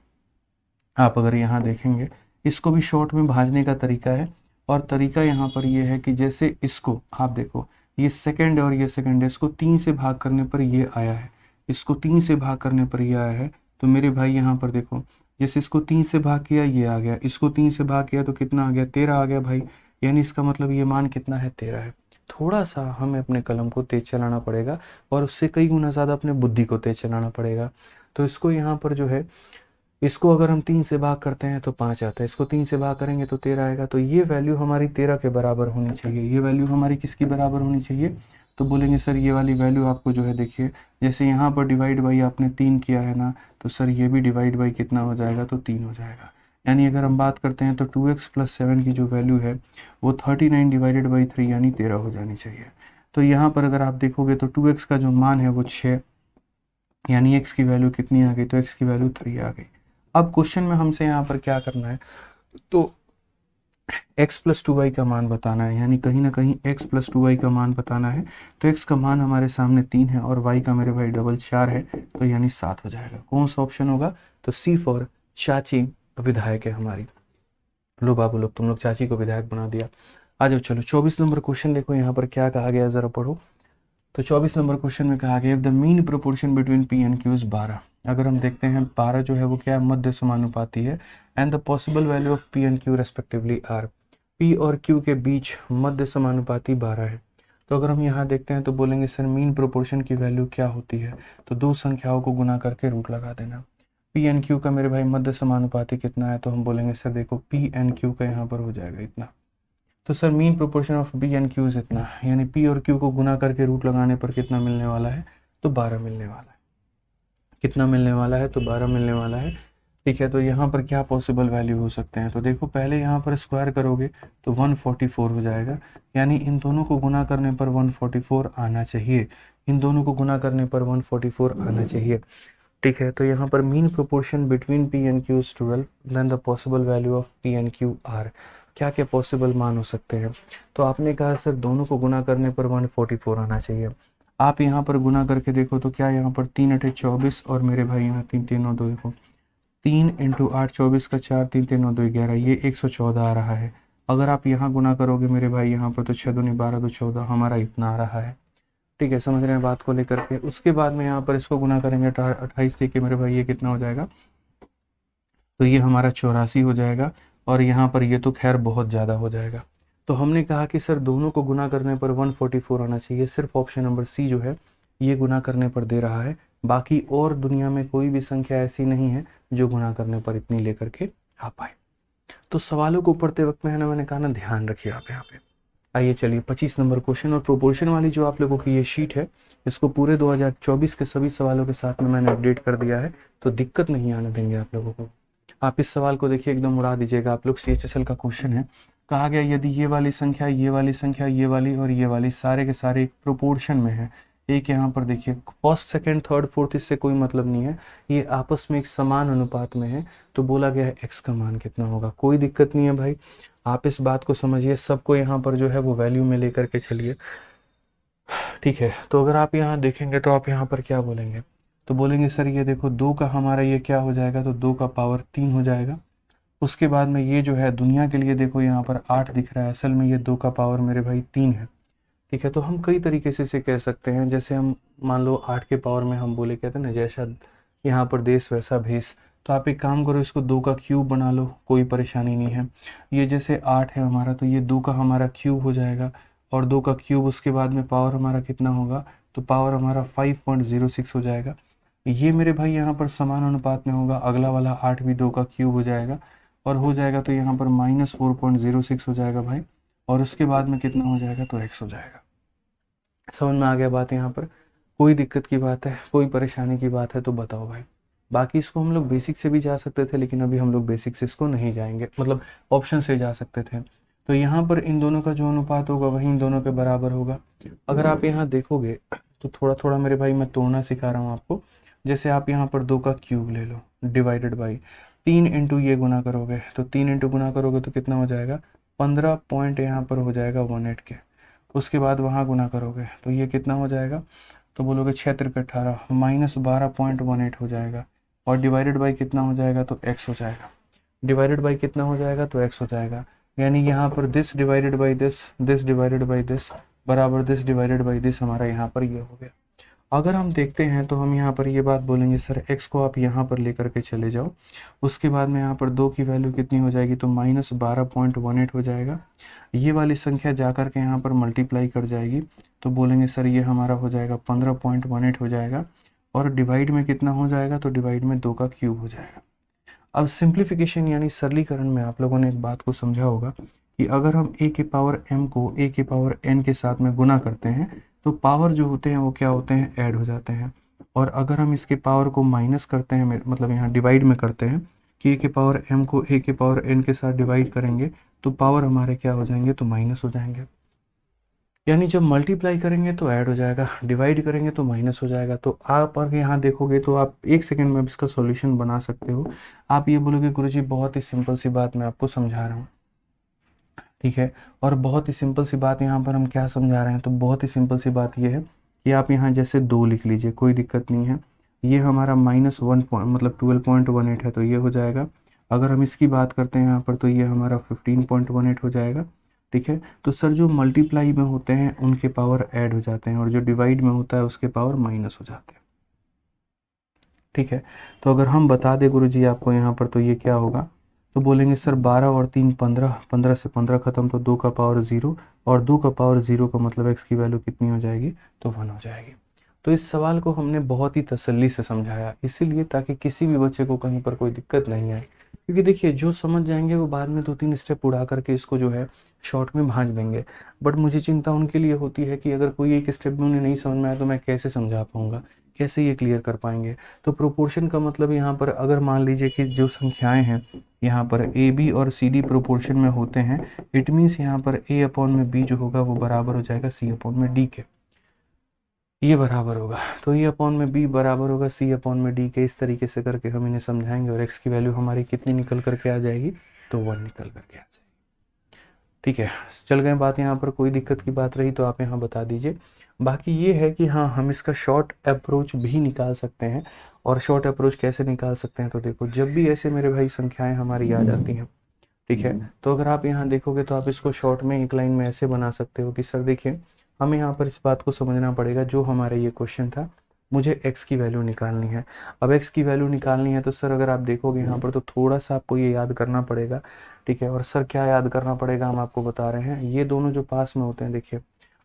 [SPEAKER 1] आप अगर यहाँ देखेंगे इसको भी शॉर्ट में भाजने का तरीका है, और तरीका यहाँ पर ये है कि जैसे इसको आप देखो ये सेकंड है और ये सेकंड है, इसको 3 से भाग करने पर ये आया है, इसको 3 से भाग करने पर ये आया है, तो मेरे भाई यहाँ पर देखो जैसे इसको 3 से भाग किया ये आ गया, इसको 3 से भाग किया तो कितना आ गया 13 आ गया भाई, यानी इसका मतलब ये मान कितना है 13 है। थोड़ा सा हमें अपने कलम को तेज चलाना पड़ेगा और उससे कई गुना ज़्यादा अपने बुद्धि को तेज चलाना पड़ेगा। तो इसको यहाँ पर जो है, इसको अगर हम 3 से भाग करते हैं तो 5 आता है, इसको 3 से भाग करेंगे तो 13 आएगा। तो ये वैल्यू हमारी 13 के बराबर होनी चाहिए। ये वैल्यू हमारी किसकी बराबर होनी चाहिए, तो बोलेंगे सर ये वाली वैल्यू आपको जो है देखिए, जैसे यहाँ पर डिवाइड बाई आपने 3 किया है ना, तो सर ये भी डिवाइड बाई कितना हो जाएगा, तो 3 हो जाएगा। यानी अगर हम बात करते हैं तो 2x प्लस 7 की जो वैल्यू है वो 39 डिवाइडेड बाई 3 यानी 13 हो जानी चाहिए। तो यहाँ पर अगर आप देखोगे तो 2x का जो मान है वो 6, यानी x की वैल्यू कितनी आ गई, तो x की वैल्यू 3 आ गई। अब क्वेश्चन में हमसे यहाँ पर क्या करना है, तो x प्लस 2y का मान बताना है, यानी कहीं ना कहीं x प्लस 2y का मान बताना है। तो x का मान हमारे सामने 3 है और y का मेरे भाई डबल 4 है, तो यानी 7 हो जाएगा। कौन सा ऑप्शन होगा, तो सी फॉर चाची विधायक है हमारी। लो बाबू लोग तुम लोग चाची को विधायक बना दिया। आ जाओ चलो 24 नंबर क्वेश्चन देखो यहाँ पर क्या कहा गया, जरा पढ़ो। तो 24 नंबर क्वेश्चन में कहा गया the mean proportion between P and Q is 12। अगर हम देखते हैं 12 जो है वो क्या मध्य समानुपाती है, and the possible value of p and q respectively are. P और क्यू के बीच मध्य समानुपाती 12 है। तो अगर हम यहाँ देखते हैं तो बोलेंगे सर मीन प्रोपोर्शन की वैल्यू क्या होती है, तो दो संख्याओं को गुना करके रूट लगा देना। पी एन क्यू का मेरे भाई मध्य समानुपाती कितना है, तो हम बोलेंगे सर देखो पी एन क्यू का यहाँ पर हो जाएगा इतना। तो sir mean proportion of p and q is इतना, यानी पी और क्यू को गुना करके रूट लगाने पर कितना मिलने वाला है, तो 12 मिलने वाला है। कितना मिलने वाला है, तो 12 मिलने वाला है। ठीक है, तो यहाँ पर क्या पॉसिबल वैल्यू हो सकते हैं, तो देखो पहले यहाँ पर स्क्वायर करोगे तो 144 हो जाएगा, यानी इन दोनों को गुना करने पर 144 आना चाहिए, इन दोनों को गुना करने पर 144 आना चाहिए। ठीक है, तो यहाँ पर mean proportion between p and q is 12, then the possible value of p and q are, क्या क्या पॉसिबल मान हो सकते हैं। तो आपने कहा सर दोनों को गुना करने पर 144 आना चाहिए। आप यहाँ पर गुना करके देखो तो क्या यहाँ पर 3 अठे 24 और मेरे भाई यहाँ 3 3 9 2 देखो 3 इंटू 8 24 का 4 3 3 9 2 11, ये 114 आ रहा है। अगर आप यहाँ गुना करोगे मेरे भाई यहाँ पर तो 6 दूनी 12 2 14, हमारा इतना आ रहा है। ठीक है, समझ रहे हैं बात को लेकर के। उसके बाद में यहाँ पर इसको गुना करेंगे 28 से कि मेरे भाई ये कितना हो जाएगा, तो ये हमारा 84 हो जाएगा, और यहाँ पर ये तो खैर बहुत ज़्यादा हो जाएगा। तो हमने कहा कि सर दोनों को गुना करने पर 144 आना चाहिए, सिर्फ ऑप्शन नंबर सी जो है ये गुना करने पर दे रहा है, बाकी और दुनिया में कोई भी संख्या ऐसी नहीं है जो गुना करने पर इतनी लेकर के आ पाए। तो सवालों को पढ़ते वक्त में है ना, मैंने कहा ना ध्यान रखिए आप यहाँ पे। आइए चलिए 25 नंबर क्वेश्चन, और प्रोपोर्शन वाली जो आप लोगों की ये शीट है इसको पूरे 2024 के सभी सवालों के साथ में मैंने अपडेट कर दिया है, तो दिक्कत नहीं आने देंगे आप लोगों को। आप इस सवाल को देखिए एकदम उड़ा दीजिएगा आप लोग। CHSL का क्वेश्चन है, कहा गया यदि ये वाली संख्या, ये वाली संख्या, ये वाली और ये वाली सारे के सारे एक प्रोपोर्शन में है, एक यहाँ पर देखिए फर्स्ट सेकंड थर्ड फोर्थ इससे कोई मतलब नहीं है, ये आपस में एक समान अनुपात में है, तो बोला गया है x का मान कितना होगा। कोई दिक्कत नहीं है भाई, आप इस बात को समझिए, सबको यहाँ पर जो है वो वैल्यू में लेकर के चलिए। ठीक है, तो अगर आप यहाँ देखेंगे तो आप यहाँ पर क्या बोलेंगे, तो बोलेंगे सर ये देखो 2 का हमारा ये क्या हो जाएगा, तो 2 का पावर 3 हो जाएगा। उसके बाद में ये जो है दुनिया के लिए देखो यहाँ पर 8 दिख रहा है, असल में ये 2 का पावर मेरे भाई 3 है। ठीक है, तो हम कई तरीके से इसे कह सकते हैं, जैसे हम मान लो 8 के पावर में हम बोले कहते हैं ना जैसा यहाँ पर देश वैसा भेष, तो आप एक काम करो इसको 2 का क्यूब बना लो, कोई परेशानी नहीं है। ये जैसे 8 है हमारा, तो ये 2 का हमारा क्यूब हो जाएगा, और 2 का क्यूब उसके बाद में पावर हमारा कितना होगा, तो पावर हमारा 5.06 हो जाएगा। ये मेरे भाई यहाँ पर समान अनुपात में होगा, अगला वाला 8 भी 2 का क्यूब हो जाएगा, और हो जाएगा तो यहाँ पर -4.06 हो जाएगा भाई, और उसके बाद में कितना हो जाएगा, तो x हो जाएगा। समझ में आ गया बात यहाँ पर, कोई दिक्कत की बात है, कोई परेशानी की बात है तो बताओ भाई। बाकी इसको हम लोग बेसिक से भी जा सकते थे, लेकिन अभी हम लोग बेसिक से इसको नहीं जाएंगे, मतलब ऑप्शन से जा सकते थे। तो यहाँ पर इन दोनों का जो अनुपात होगा वही इन दोनों के बराबर होगा। अगर आप यहाँ देखोगे तो थोड़ा थोड़ा मेरे भाई मैं तोड़ना सिखा रहा हूँ आपको। जैसे आप यहाँ पर 2 का क्यूब ले लो डिवाइडेड बाई 3 इंटू ये गुना करोगे, तो 3 इंटू गुना करोगे तो कितना हो जाएगा, 15 पॉइंट यहाँ पर हो जाएगा 18 के। उसके बाद वहाँ गुना करोगे तो ये कितना हो जाएगा, तो बोलोगे 6 3 18 -12.18 हो जाएगा, और डिवाइडेड बाई कितना हो जाएगा, तो x हो जाएगा। डिवाइडेड बाई कितना हो जाएगा, तो x हो जाएगा। यानी यहाँ पर this divided by this divided by this बराबर दिस डिवाइडेड बाई दिस, हमारा यहाँ पर ये हो गया। अगर हम देखते हैं तो हम यहाँ पर ये बात बोलेंगे सर x को आप यहाँ पर लेकर के चले जाओ, उसके बाद में यहाँ पर 2 की वैल्यू कितनी हो जाएगी, तो -12.18 हो जाएगा। ये वाली संख्या जा कर के यहाँ पर मल्टीप्लाई कर जाएगी, तो बोलेंगे सर ये हमारा हो जाएगा 15.18 हो जाएगा, और डिवाइड में कितना हो जाएगा, तो डिवाइड में 2 का क्यूब हो जाएगा। अब सिंप्लीफिकेशन यानी सरलीकरण में आप लोगों ने एक बात को समझा होगा कि अगर हम a के पावर m को a के पावर n के साथ में गुना करते हैं तो पावर जो होते हैं वो क्या होते हैं, ऐड हो जाते हैं। और अगर हम इसके पावर को माइनस करते हैं, मतलब यहाँ डिवाइड में करते हैं कि a के पावर m को a के पावर n के साथ डिवाइड करेंगे तो पावर हमारे क्या हो जाएंगे, तो माइनस हो जाएंगे। यानी जब मल्टीप्लाई करेंगे तो ऐड हो जाएगा, डिवाइड करेंगे तो माइनस हो जाएगा। तो आप अगर यहाँ देखोगे तो आप 1 सेकंड में इसका सॉल्यूशन बना सकते हो। आप ये बोलोगे गुरुजी बहुत ही सिंपल सी बात मैं आपको समझा रहा हूँ, ठीक है, और बहुत ही सिंपल सी बात यहाँ पर हम क्या समझा रहे हैं, तो बहुत ही सिंपल सी बात ये है कि आप यहाँ जैसे 2 लिख लीजिए, कोई दिक्कत नहीं है। ये हमारा -1 मतलब 12.18 है, तो ये हो जाएगा। अगर हम इसकी बात करते हैं यहाँ पर तो ये हमारा 15.18 हो जाएगा। ठीक है, तो सर जो मल्टीप्लाई में होते हैं उनके पावर ऐड हो जाते हैं, और जो डिवाइड में होता है उसके पावर माइनस हो जाते हैं। ठीक है, तो अगर हम बता दें गुरुजी आपको यहाँ पर तो ये क्या होगा, तो बोलेंगे सर 12 और 3 15, 15 से 15 खत्म, तो 2 का पावर 0, और 2 का पावर 0 का मतलब x की वैल्यू कितनी हो जाएगी, तो 1 हो जाएगी। तो इस सवाल को हमने बहुत ही तसल्ली से समझाया, इसीलिए ताकि किसी भी बच्चे को कहीं पर कोई दिक्कत नहीं आए। क्योंकि देखिए जो समझ जाएंगे वो बाद में 2-3 स्टेप उड़ा करके इसको जो है शॉर्ट में भांज देंगे। बट मुझे चिंता उनके लिए होती है कि अगर कोई एक स्टेप में उन्हें नहीं समझ में आया तो मैं कैसे समझा पाऊंगा, कैसे ये क्लियर कर पाएंगे। तो प्रोपोर्शन का मतलब यहाँ पर अगर मान लीजिए कि जो संख्याएं हैं यहाँ पर ए बी और सी डी प्रोपोर्शन में होते हैं, इट मीन्स यहाँ पर ए अपॉन में बी जो होगा वो बराबर हो जाएगा सी अपॉन में डी के, ये बराबर होगा। तो ए अपॉन में बी बराबर होगा सी अपॉन में डी के। इस तरीके से करके हम इन्हें समझाएंगे और एक्स की वैल्यू हमारी कितनी निकल करके आ जाएगी, तो 1 निकल करके आ जाएगी। ठीक है, चल गए बात। यहाँ पर कोई दिक्कत की बात रही तो आप यहाँ बता दीजिए। बाकी ये है कि हाँ, हम इसका शॉर्ट अप्रोच भी निकाल सकते हैं। और शॉर्ट अप्रोच कैसे निकाल सकते हैं, तो देखो जब भी ऐसे मेरे भाई संख्याएं हमारी आ जाती हैं, ठीक है, तो अगर आप यहाँ देखोगे तो आप इसको शॉर्ट में एक लाइन में ऐसे बना सकते हो कि सर देखिए हमें यहाँ पर इस बात को समझना पड़ेगा, जो हमारा ये क्वेश्चन था मुझे x की वैल्यू निकालनी है। अब x की वैल्यू निकालनी है तो सर अगर आप देखोगे यहाँ पर तो थोड़ा सा आपको ये याद करना पड़ेगा, ठीक है। और सर क्या याद करना पड़ेगा हम आपको बता रहे हैं, ये दोनों जो पास में होते हैं, देखिए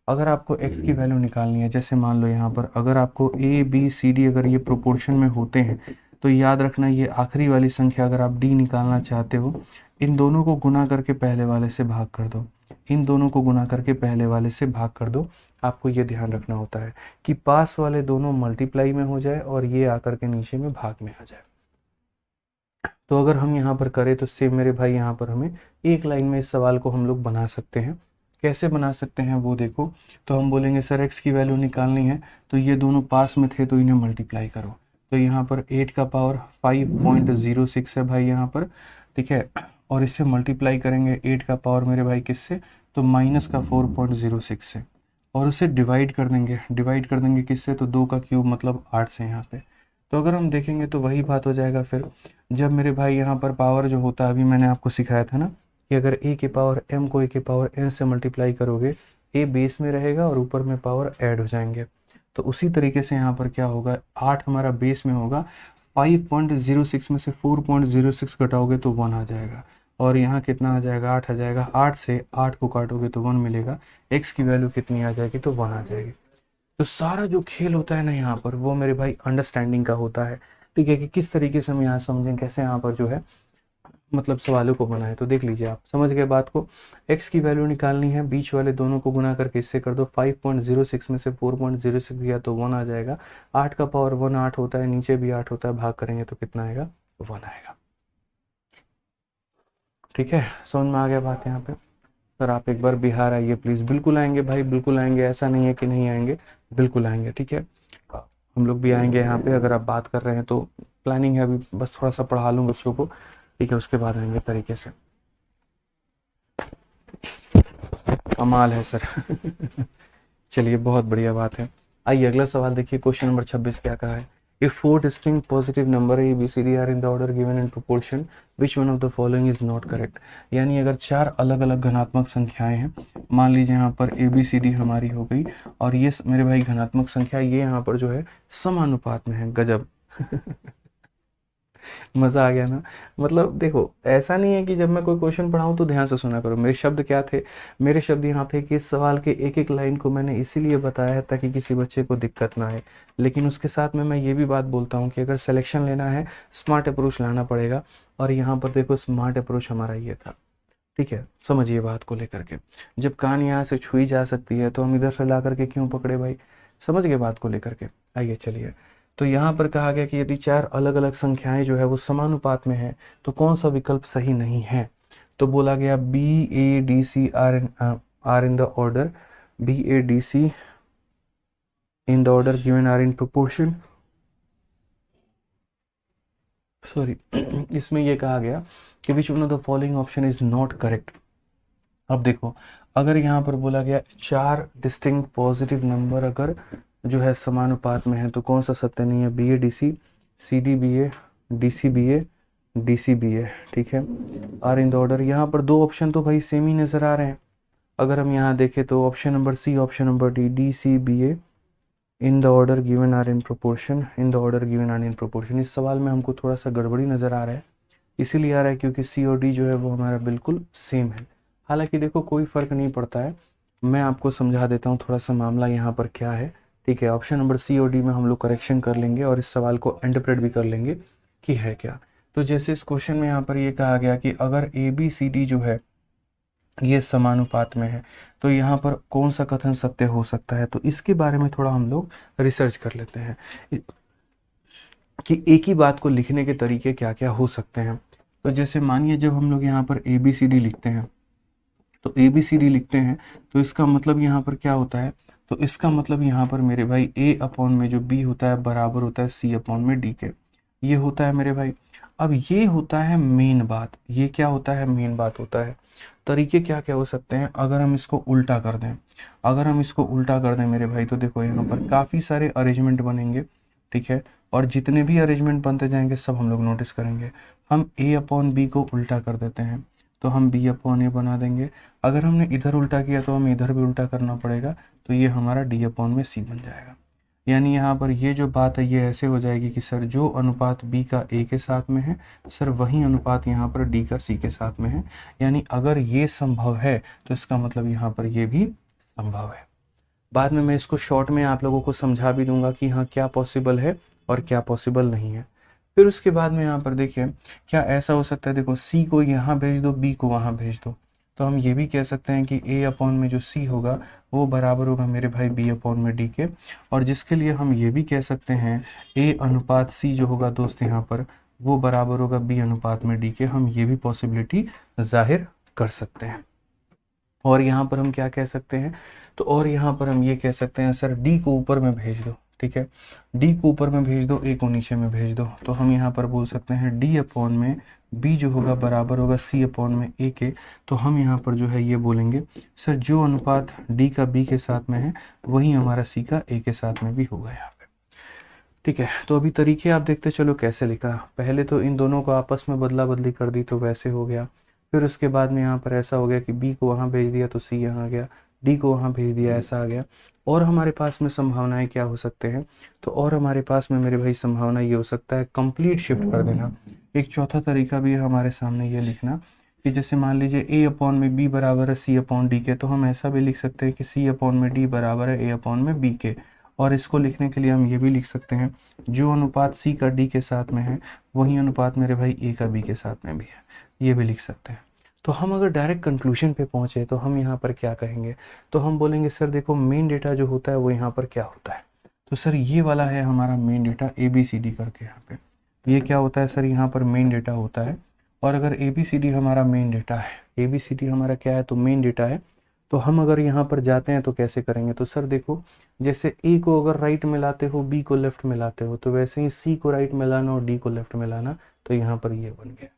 [SPEAKER 1] अगर आपको x की वैल्यू निकालनी है, जैसे मान लो यहाँ पर अगर आपको a b c d अगर ये प्रोपोर्शन में होते हैं तो याद रखना ये आखिरी वाली संख्या अगर आप d निकालना चाहते हो, इन दोनों को गुना करके पहले वाले से भाग कर दो, इन दोनों को गुना करके पहले वाले से भाग कर दो। आपको ये ध्यान रखना होता है कि पास वाले दोनों मल्टीप्लाई में हो जाए और ये आकर के नीचे में भाग में आ जाए। तो अगर हम यहाँ पर करें तो सेम मेरे भाई यहाँ पर हमें एक लाइन में इस सवाल को हम लोग बना सकते हैं। कैसे बना सकते हैं वो देखो, तो हम बोलेंगे सर x की वैल्यू निकालनी है तो ये दोनों पास में थे तो इन्हें मल्टीप्लाई करो। तो यहाँ पर 8 का पावर 5.06 है भाई यहाँ पर, ठीक है। और इससे मल्टीप्लाई करेंगे 8 का पावर मेरे भाई किससे, तो माइनस का 4.06 से, और उसे डिवाइड कर देंगे किससे, तो 2 का क्यूब मतलब 8 से यहाँ पे। तो अगर हम देखेंगे तो वही बात हो जाएगा फिर, जब मेरे भाई यहाँ पर पावर जो होता है अभी मैंने आपको सिखाया था ना कि अगर a के पावर m को a के पावर n से मल्टीप्लाई करोगे, a बेस में रहेगा और ऊपर में पावर ऐड हो जाएंगे। तो उसी तरीके से यहाँ पर क्या होगा, 8 हमारा बेस में होगा, 5.06 में से 4.06 घटाओगे तो 1 आ जाएगा, और यहाँ कितना आ जाएगा, 8 आ जाएगा। 8 से 8 को काटोगे तो 1 मिलेगा, x की वैल्यू कितनी आ जाएगी, तो 1 आ जाएगी। तो सारा जो खेल होता है ना यहाँ पर वो मेरे भाई अंडरस्टैंडिंग का होता है, ठीक है, कि किस तरीके से हम यहाँ समझें, कैसे यहाँ पर जो है मतलब सवालों को बनाए। तो देख लीजिए, आप समझ गए बात को। x की वैल्यू निकालनी है, बीच वाले दोनों को गुना करके इससे कर दो, 5.06 में से 4.06 दिया तो 1 आ जाएगा। 8 का पावर 1 8 होता है, नीचे भी 8 होता है, भाग करेंगे तो कितना आएगा, 1 आएगा। ठीक है, समझ में आ गया बात यहाँ पे। सर आप एक बार बिहार आइए प्लीज़। बिल्कुल आएंगे भाई, बिल्कुल आएंगे, ऐसा नहीं है कि नहीं आएंगे, बिल्कुल आएंगे, ठीक है। हम लोग भी आएंगे यहाँ पे, अगर आप बात कर रहे हैं तो प्लानिंग है, अभी बस थोड़ा सा पढ़ा लूँ बच्चों को, ठीक है, उसके बाद आएंगे तरीके से। कमाल है सर चलिए बहुत बढ़िया बात है। आइए अगला सवाल देखिए, क्वेश्चन नंबर 26 क्या कहा है। If 4 distinct positive number A, B, C, D are in the order given in proportion, which one of the following is not correct? यानी अगर 4 अलग अलग धनात्मक संख्याएं हैं, मान लीजिए यहाँ पर A, B, C, D हमारी हो गई, और ये मेरे भाई धनात्मक संख्या ये यहाँ पर जो है समानुपात में है। गजब मज़ा आ गया ना। मतलब देखो ऐसा नहीं है कि जब मैं कोई क्वेश्चन पढ़ाऊँ तो ध्यान से सुना करो। मेरे शब्द क्या थे, मेरे शब्द यहाँ थे कि इस सवाल के एक एक लाइन को मैंने इसीलिए बताया है ताकि किसी बच्चे को दिक्कत ना आए। लेकिन उसके साथ में मैं ये भी बात बोलता हूँ कि अगर सिलेक्शन लेना है स्मार्ट अप्रोच लाना पड़ेगा, और यहाँ पर देखो स्मार्ट अप्रोच हमारा ये था, ठीक है। समझिए बात को लेकर के, जब कान यहाँ से छुई जा सकती है तो हम इधर से ला करके क्यों पकड़े भाई, समझ गए बात को लेकर के। आइए चलिए, तो यहाँ पर कहा गया कि यदि 4 अलग अलग संख्याएं जो है वो समानुपात में है तो कौन सा विकल्प सही नहीं है। तो बोला गया B A D C are in the order, B A D C in the order given are in proportion, sorry इसमें ये कहा गया कि which one of the following option is not correct. अब देखो अगर यहाँ पर बोला गया 4 डिस्टिंक्ट पॉजिटिव नंबर अगर जो है समानुपात में है तो कौन सा सत्य नहीं है, B A D C, C D B A, D C B A, D C B A, ठीक है, आर इन द ऑर्डर। यहाँ पर 2 ऑप्शन तो भाई सेम ही नज़र आ रहे हैं। अगर हम यहाँ देखें तो option number c, option number d, d C B a in the order given are in proportion, in the order given are in proportion. इस सवाल में हमको थोड़ा सा गड़बड़ी नज़र आ रहा है, इसीलिए आ रहा है क्योंकि सी और डी जो है वो हमारा बिल्कुल सेम है। हालांकि देखो कोई फ़र्क नहीं पड़ता है, मैं आपको समझा देता हूँ थोड़ा सा मामला यहाँ पर क्या है, ठीक है, ऑप्शन नंबर सी और डी में हम लोग करेक्शन कर लेंगे और इस सवाल को इंटरप्रेट भी कर लेंगे कि है क्या। तो जैसे इस क्वेश्चन में यहाँ पर ये कहा गया कि अगर ए बी सी डी जो है ये समानुपात में है तो यहाँ पर कौन सा कथन सत्य हो सकता है, तो इसके बारे में थोड़ा हम लोग रिसर्च कर लेते हैं कि एक ही बात को लिखने के तरीके क्या क्या हो सकते हैं। तो जैसे मानिए जब हम लोग यहाँ पर ए बी सी डी लिखते हैं, तो ए बी सी डी लिखते हैं तो इसका मतलब यहाँ पर क्या होता है, तो इसका मतलब यहाँ पर मेरे भाई ए अपॉन में जो बी होता है बराबर होता है सी अपॉन में डी के, ये होता है मेरे भाई। अब ये होता है मेन बात, ये क्या होता है, मेन बात होता है। तरीके क्या क्या हो सकते हैं अगर हम इसको उल्टा कर दें, अगर हम इसको उल्टा कर दें मेरे भाई, तो देखो यहाँ पर काफ़ी सारे अरेंजमेंट बनेंगे, ठीक है, और जितने भी अरेंजमेंट बनते जाएंगे सब हम लोग नोटिस करेंगे। हम ए अपॉन बी को उल्टा कर देते हैं तो हम बी अपॉन ए बना देंगे, अगर हमने इधर उल्टा किया तो हमें इधर भी उल्टा करना पड़ेगा, तो ये हमारा डी अपॉन में सी बन जाएगा। यानी यहाँ पर ये जो बात है ये ऐसे हो जाएगी कि सर जो अनुपात b का a के साथ में है सर वही अनुपात यहाँ पर d का c के साथ में है। यानी अगर ये संभव है तो इसका मतलब यहाँ पर ये भी संभव है। बाद में मैं इसको शॉर्ट में आप लोगों को समझा भी दूंगा कि हाँ क्या पॉसिबल है और क्या पॉसिबल नहीं है। फिर उसके बाद में यहाँ पर देखिए क्या ऐसा हो सकता है, देखो c को यहाँ भेज दो, b को वहाँ भेज दो, तो हम ये भी कह सकते हैं कि a अपॉन में जो c होगा वो बराबर होगा मेरे भाई b अपॉन में d के, और जिसके लिए हम ये भी कह सकते हैं a अनुपात c जो होगा दोस्त यहाँ पर वो बराबर होगा b अनुपात में d के, हम ये भी पॉसिबिलिटी जाहिर कर सकते हैं। और यहाँ पर हम क्या कह सकते हैं, तो और यहाँ पर हम ये कह सकते हैं सर d को ऊपर में भेज दो, ठीक है, d को ऊपर में भेज दो, a को नीचे में भेज दो, तो हम यहाँ पर बोल सकते हैं d अपॉन में b जो होगा बराबर होगा c अपॉन में a के। तो हम यहाँ पर जो है ये बोलेंगे सर जो अनुपात d का b के साथ में है वही हमारा c का a के साथ में भी होगा यहाँ पे, ठीक है। तो अभी तरीके आप देखते चलो कैसे लिखा, पहले तो इन दोनों को आपस में बदला बदली कर दी तो वैसे हो गया, फिर उसके बाद में यहाँ पर ऐसा हो गया कि b को वहाँ भेज दिया तो c यहाँ आ गया, d को वहाँ भेज दिया ऐसा आ गया। और हमारे पास में संभावनाएं क्या हो सकते हैं, तो और हमारे पास में मेरे भाई संभावना ये हो सकता है कंप्लीट शिफ्ट कर देना। एक चौथा तरीका भी है हमारे सामने ये लिखना कि जैसे मान लीजिए a अपॉन में b बराबर है c अपॉन डी के, तो हम ऐसा भी लिख सकते हैं कि c अपॉन में d बराबर है a अपॉन में b के। और इसको लिखने के लिए हम ये भी लिख सकते हैं जो अनुपात c का d के साथ में है वही अनुपात मेरे भाई a का b के साथ में भी है, ये भी लिख सकते हैं। तो हम अगर डायरेक्ट कंक्लूजन पे पहुंचे तो हम यहाँ पर क्या कहेंगे, तो हम बोलेंगे सर देखो मेन डेटा जो होता है वो यहाँ पर क्या होता है, तो सर ये वाला है हमारा मेन डेटा ABCD करके, यहाँ पे ये क्या होता है सर यहाँ पर मेन डेटा होता है। और अगर ABCD हमारा मेन डेटा है, ABCD हमारा क्या है तो मेन डेटा है, तो हम अगर यहाँ पर जाते हैं तो कैसे करेंगे, तो सर देखो जैसे A को अगर राइट में लाते हो B को लेफ्ट में लाते हो, तो वैसे ही C को राइट में लाना और D को लेफ्ट में लाना, तो यहाँ पर ये बन गया।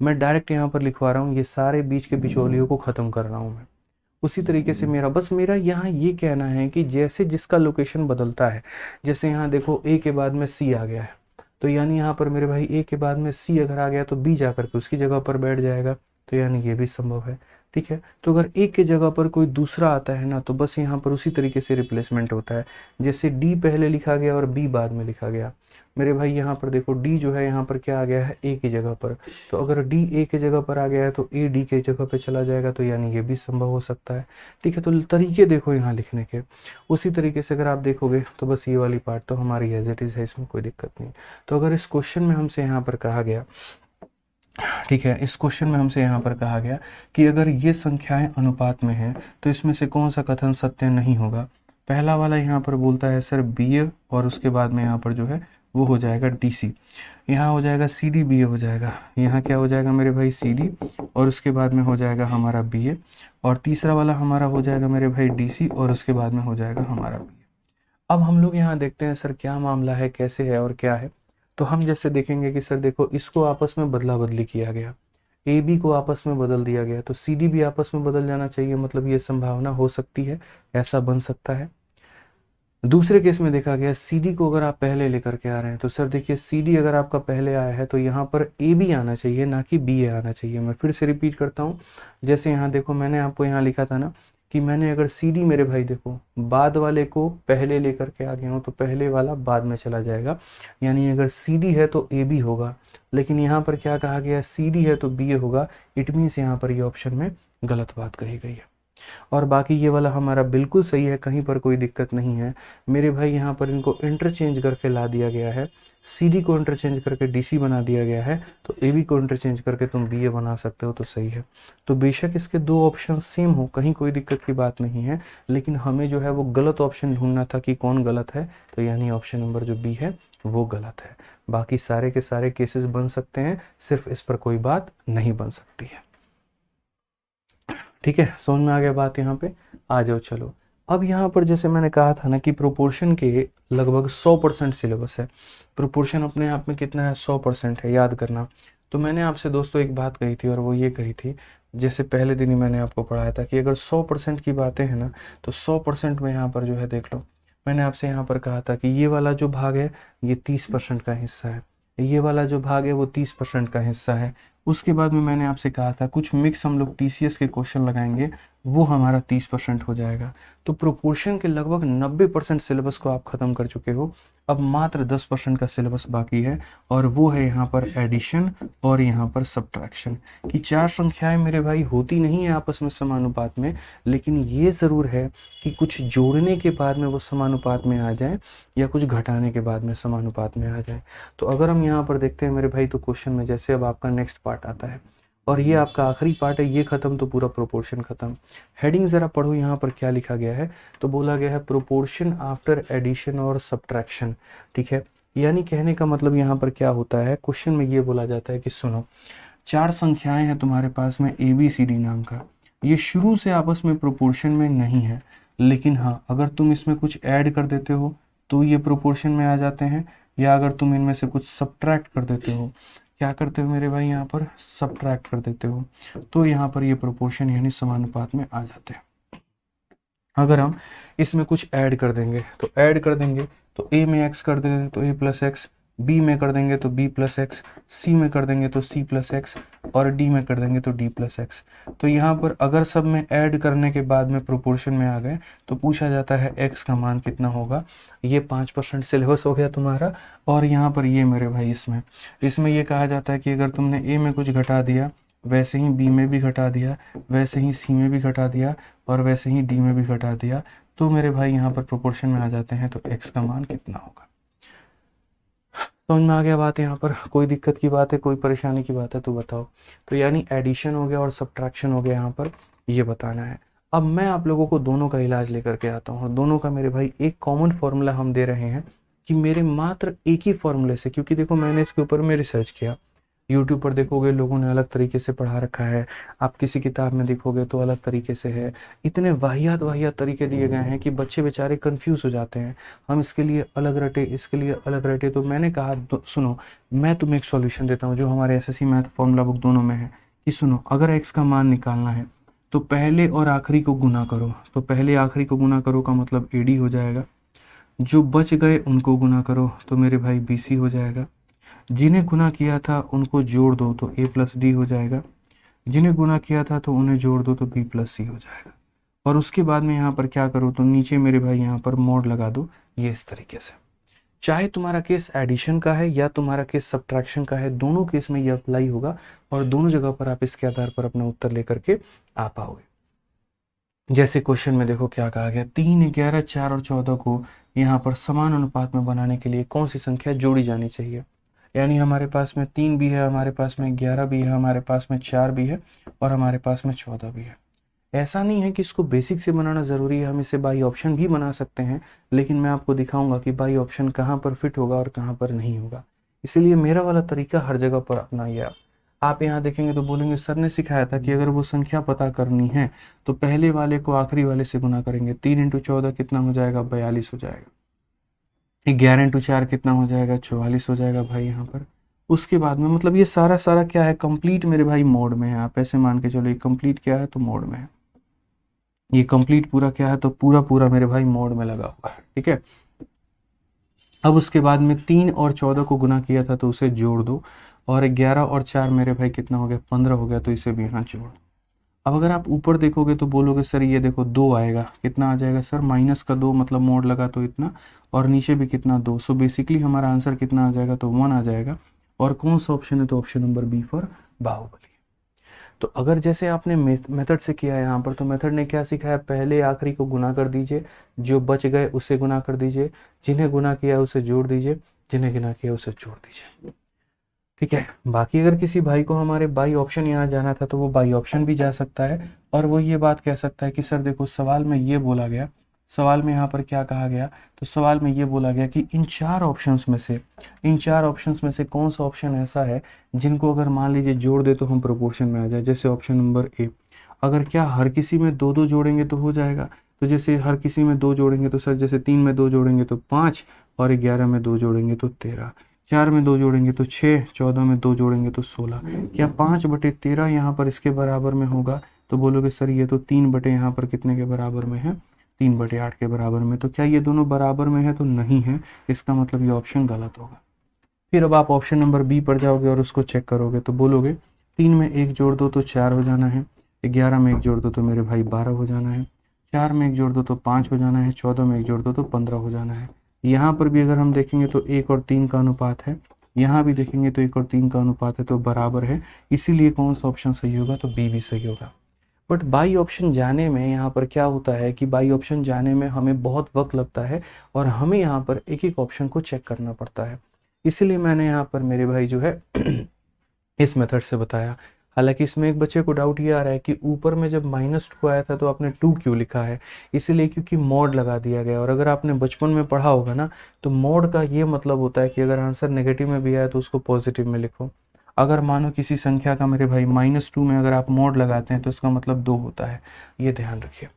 [SPEAKER 1] मैं डायरेक्ट यहाँ पर लिखवा रहा हूँ, ये सारे बीच के बिचौलियों को ख़त्म कर रहा हूँ मैं। उसी तरीके से मेरा यहाँ ये कहना है कि जैसे जिसका लोकेशन बदलता है, जैसे यहाँ देखो A के बाद में C आ गया है, तो यानी यहाँ पर मेरे भाई A के बाद में C अगर आ गया तो B जाकर के उसकी जगह पर बैठ जाएगा, तो यानी ये भी संभव है, ठीक है। तो अगर A के जगह पर कोई दूसरा आता है ना तो बस यहाँ पर उसी तरीके से रिप्लेसमेंट होता है, जैसे D पहले लिखा गया और B बाद में लिखा गया। मेरे भाई यहाँ पर देखो D जो है यहाँ पर क्या आ गया है A की जगह पर, तो अगर D A की जगह पर आ गया है तो A D की जगह पे चला जाएगा, तो यानी ये भी संभव हो सकता है, ठीक है। तो तरीके देखो यहाँ लिखने के, उसी तरीके से अगर आप देखोगे तो बस ये वाली पार्ट तो हमारी एज इट इज़ है, इसमें कोई दिक्कत नहीं। तो अगर इस क्वेश्चन में हमसे यहाँ पर कहा गया, ठीक है, इस क्वेश्चन में हमसे यहाँ पर कहा गया कि अगर ये संख्याएं अनुपात में हैं तो इसमें से कौन सा कथन सत्य नहीं होगा। पहला वाला यहाँ पर बोलता है सर BA और उसके बाद में यहाँ पर जो है वो हो जाएगा DC, यहाँ हो जाएगा CD BA हो जाएगा, यहाँ क्या हो जाएगा मेरे भाई CD और उसके बाद में हो जाएगा हमारा BA, और तीसरा वाला हमारा हो जाएगा मेरे भाई DC और उसके बाद में हो जाएगा हमारा BA। अब हम लोग यहाँ देखते हैं सर क्या मामला है, कैसे है और क्या है। तो हम जैसे देखेंगे कि सर देखो इसको आपस में बदला बदली किया गया, AB को आपस में बदल दिया गया, तो CD भी आपस में बदल जाना चाहिए, मतलब ये संभावना हो सकती है, ऐसा बन सकता है। दूसरे केस में देखा गया CD को अगर आप पहले लेकर के आ रहे हैं, तो सर देखिए CD अगर आपका पहले आया है तो यहाँ पर AB आना चाहिए ना कि BA आना चाहिए। मैं फिर से रिपीट करता हूँ, जैसे यहाँ देखो मैंने आपको यहाँ लिखा था ना कि मैंने अगर CD मेरे भाई देखो बाद वाले को पहले लेकर के आ गया हूँ तो पहले वाला बाद में चला जाएगा, यानी अगर CD है तो AB होगा, लेकिन यहाँ पर क्या कहा गया CD है तो BA होगा, इट मीन्स यहाँ पर ये ऑप्शन में गलत बात कही गई है। और बाकी ये वाला हमारा बिल्कुल सही है, कहीं पर कोई दिक्कत नहीं है मेरे भाई। यहाँ पर इनको इंटरचेंज करके ला दिया गया है, CD को इंटरचेंज करके DC बना दिया गया है, तो AB को इंटरचेंज करके तुम BA बना सकते हो, तो सही है। तो बेशक इसके दो ऑप्शन सेम हो, कहीं कोई दिक्कत की बात नहीं है, लेकिन हमें जो है वो गलत ऑप्शन ढूंढना था कि कौन गलत है, तो यानी ऑप्शन नंबर जो B है वो गलत है। बाकी सारे के सारे केसेस बन सकते हैं, सिर्फ इस पर कोई बात नहीं बन सकती है। ठीक है, समझ में आ गया बात। यहाँ पे आ जाओ चलो। अब यहाँ पर जैसे मैंने कहा था ना कि प्रोपोर्शन के लगभग 100% सिलेबस है। प्रोपोर्शन अपने आप में कितना है, 100% है, याद करना। तो मैंने आपसे दोस्तों एक बात कही थी, और वो ये कही थी, जैसे पहले दिन ही मैंने आपको पढ़ाया था कि अगर 100% की बातें हैं ना, तो 100% में यहाँ पर जो है देख लो, मैंने आपसे यहाँ पर कहा था कि ये वाला जो भाग है ये 30% का हिस्सा है, ये वाला जो भाग है वो 30% का हिस्सा है। उसके बाद में मैंने आपसे कहा था कुछ मिक्स हम लोग TCS के क्वेश्चन लगाएंगे, वो हमारा 30% हो जाएगा। तो प्रोपोर्शन के लगभग 90% सिलेबस को आप खत्म कर चुके हो। अब मात्र 10% का सिलेबस बाकी है, और वो है यहाँ पर एडिशन और यहाँ पर सब्ट्रैक्शन। कि चार संख्याएं मेरे भाई होती नहीं है आपस में समानुपात में, लेकिन ये ज़रूर है कि कुछ जोड़ने के बाद में वो समानुपात में आ जाए, या कुछ घटाने के बाद में समानुपात में आ जाए। तो अगर हम यहाँ पर देखते हैं मेरे भाई, तो क्वेश्चन में जैसे अब आपका नेक्स्ट पार्ट आता है, और ये आपका आखिरी पार्ट है, ये खत्म तो पूरा प्रोपोर्शन खत्म। हेडिंग ज़रा पढ़ो यहाँ पर क्या लिखा गया है। तो बोला गया है प्रोपोर्शन आफ्टर एडिशन और सब्ट्रैक्शन। ठीक है, यानी कहने का मतलब यहाँ पर क्या होता है, क्वेश्चन में ये बोला जाता है कि सुनो, चार संख्याएं हैं तुम्हारे पास में ABCD नाम का, ये शुरू से आपस में प्रोपोर्शन में नहीं है, लेकिन हाँ अगर तुम इसमें कुछ ऐड कर देते हो तो ये प्रोपोर्शन में आ जाते हैं, या अगर तुम इनमें से कुछ सब्ट्रैक्ट कर देते हो, क्या करते हो मेरे भाई, यहाँ पर सब्ट्रैक्ट कर देते हो, तो यहाँ पर ये प्रोपोर्शन यानी समानुपात में आ जाते हैं। अगर हम इसमें कुछ ऐड कर देंगे, तो ऐड कर देंगे तो A में x कर देंगे तो A प्लस एक्स, B में कर देंगे तो B प्लस एक्स, C में कर देंगे तो C प्लस एक्स, और D में कर देंगे तो D प्लस एक्स। तो यहाँ पर अगर सब में ऐड करने के बाद में प्रोपोर्शन में आ गए, तो पूछा जाता है x का मान कितना होगा। ये 5% सिलेबस हो गया तुम्हारा। और यहाँ पर ये मेरे भाई इसमें ये कहा जाता है कि अगर तुमने A में कुछ घटा दिया, वैसे ही B में भी घटा दिया, वैसे ही C में भी घटा दिया, और वैसे ही D में भी घटा दिया, तो मेरे भाई यहाँ पर प्रोपोर्शन में आ जाते हैं, तो x का मान कितना होगा। समझ में आ गया बात। यहाँ पर कोई दिक्कत की बात है, कोई परेशानी की बात है तो बताओ। तो यानी एडिशन हो गया और सब्ट्रैक्शन हो गया, यहाँ पर ये बताना है। अब मैं आप लोगों को दोनों का इलाज लेकर के आता हूँ, और दोनों का मेरे भाई एक कॉमन फॉर्मूला हम दे रहे हैं कि मेरे मात्र एक ही फॉर्मूले से, क्योंकि देखो मैंने इसके ऊपर में रिसर्च किया, यूट्यूब पर देखोगे लोगों ने अलग तरीके से पढ़ा रखा है, आप किसी किताब में देखोगे तो अलग तरीके से है, इतने वाहियात वाहियात तरीके दिए गए हैं कि बच्चे बेचारे कंफ्यूज हो जाते हैं। हम इसके लिए अलग रटे, इसके लिए अलग रटे। तो मैंने कहा सुनो, मैं तुम्हें एक सॉल्यूशन देता हूँ जो हमारे SSC मैथ फॉर्मूला बुक दोनों में है, कि सुनो अगर x का मान निकालना है तो पहले और आखिरी को गुना करो। तो पहले आखिरी को गुना करो का मतलब AD हो जाएगा, जो बच गए उनको गुना करो तो मेरे भाई BC हो जाएगा, जिन्हें गुना किया था उनको जोड़ दो तो A प्लस D हो जाएगा, जिन्हें गुना किया था तो उन्हें जोड़ दो तो B प्लस C हो जाएगा। और उसके बाद में यहाँ पर क्या करो, तो नीचे मेरे भाई यहाँ पर मोड लगा दो, ये इस तरीके से। चाहे तुम्हारा केस एडिशन का है या तुम्हारा केस सब्ट्रैक्शन का है, दोनों केस में ये अप्लाई होगा, और दोनों जगह पर आप इसके आधार पर अपना उत्तर लेकर के आ पाओगे। जैसे क्वेश्चन में देखो क्या कहा गया, 3, 11, 4 और 14 को यहाँ पर समान अनुपात में बनाने के लिए कौन सी संख्या जोड़ी जानी चाहिए। यानी हमारे पास में 3 भी है, हमारे पास में 11 भी है, हमारे पास में 4 भी है, और हमारे पास में 14 भी है। ऐसा नहीं है कि इसको बेसिक से बनाना ज़रूरी है, हम इसे बाई ऑप्शन भी बना सकते हैं, लेकिन मैं आपको दिखाऊंगा कि बाई ऑप्शन कहाँ पर फिट होगा और कहाँ पर नहीं होगा। इसीलिए मेरा वाला तरीका हर जगह पर अपनाइए। आप यहाँ देखेंगे तो बोलेंगे सर ने सिखाया था कि अगर वो संख्या पता करनी है तो पहले वाले को आखिरी वाले से गुना करेंगे। 3 × 14 कितना हो जाएगा, 42 हो जाएगा। 11 × 4 कितना हो जाएगा, 44 हो जाएगा भाई यहाँ पर। उसके बाद में मतलब ये सारा सारा क्या है, कंप्लीट मेरे भाई मोड में है। आप ऐसे मान के चलो ये कंप्लीट क्या है तो मोड में है, ये कंप्लीट पूरा क्या है तो पूरा पूरा मेरे भाई मोड में लगा हुआ है। ठीक है, अब उसके बाद में 3 और 14 को गुना किया था तो उसे जोड़ दो, और 11 और 4 मेरे भाई कितना हो गया, 15 हो गया, तो इसे भी यहाँ जोड़। अब अगर आप ऊपर देखोगे तो बोलोगे सर ये देखो 2 आएगा, कितना आ जाएगा सर, -2 मतलब मोड लगा तो इतना, और नीचे भी कितना 2। सो बेसिकली हमारा आंसर कितना आ जाएगा तो 1 आ जाएगा। और कौन सा ऑप्शन है, तो option number B for Baahubali. तो अगर जैसे आपने मेथड से किया है यहाँ पर, तो मेथड ने क्या सिखाया, पहले आखिरी को गुना कर दीजिए, जो बच गए उससे गुना कर दीजिए, जिन्हें गुना किया उसे जोड़ दीजिए, जिन्हें गुना किया उसे जोड़ दीजिए। ठीक है, बाकी अगर किसी भाई को हमारे बाई ऑप्शन यहाँ जाना था तो वो बाई ऑप्शन भी जा सकता है, और वो ये बात कह सकता है कि सर देखो सवाल में ये बोला गया, सवाल में यहाँ पर क्या कहा गया, तो सवाल में ये बोला गया कि इन चार ऑप्शंस में से कौन सा ऑप्शन ऐसा है जिनको अगर मान लीजिए जोड़ दे तो हम प्रोपोर्शन में आ जाए। जैसे ऑप्शन नंबर ए, अगर क्या हर किसी में दो दो जोड़ेंगे तो हो जाएगा, तो जैसे हर किसी में दो जोड़ेंगे तो सर जैसे 3 में 2 जोड़ेंगे तो 5, और 11 में 2 जोड़ेंगे तो 13, 4 में 2 जोड़ेंगे तो 6, 14 में 2 जोड़ेंगे तो 16। क्या 5/13 यहाँ पर इसके बराबर में होगा, तो बोलोगे सर ये तो 3 बटे यहाँ पर कितने के बराबर में है, 3/8 के बराबर में। तो क्या ये दोनों बराबर में है, तो नहीं है, इसका मतलब ये ऑप्शन गलत होगा। फिर अब आप ऑप्शन नंबर बी पर जाओगे और उसको चेक करोगे, तो बोलोगे 3 में 1 जोड़ दो तो 4 हो जाना है, 11 में 1 जोड़ दो तो मेरे भाई 12 हो जाना है, 4 में 1 जोड़ दो तो 5 हो जाना है, 14 में 1 जोड़ दो तो 15 हो जाना है। यहाँ पर भी अगर हम देखेंगे तो 1 और 3 का अनुपात है, यहाँ भी देखेंगे तो 1 और 3 का अनुपात है, तो बराबर है, इसीलिए कौन सा ऑप्शन सही होगा, तो बी भी सही होगा। बट बाई ऑप्शन जाने में यहाँ पर क्या होता है कि बाई ऑप्शन जाने में हमें बहुत वक्त लगता है, और हमें यहाँ पर एक एक ऑप्शन को चेक करना पड़ता है, इसलिए मैंने यहाँ पर मेरे भाई जो है इस मेथड से बताया। हालांकि इसमें एक बच्चे को डाउट ये आ रहा है कि ऊपर में जब -2 आया था तो आपने 2 क्यों लिखा है, इसलिए क्योंकि मॉड लगा दिया गया। और अगर आपने बचपन में पढ़ा होगा ना, तो मॉड का ये मतलब होता है कि अगर आंसर नेगेटिव में भी आया तो उसको पॉजिटिव में लिखो। अगर मानो किसी संख्या का मेरे भाई -2 में अगर आप मॉड लगाते हैं तो इसका मतलब 2 होता है, ये ध्यान रखिए।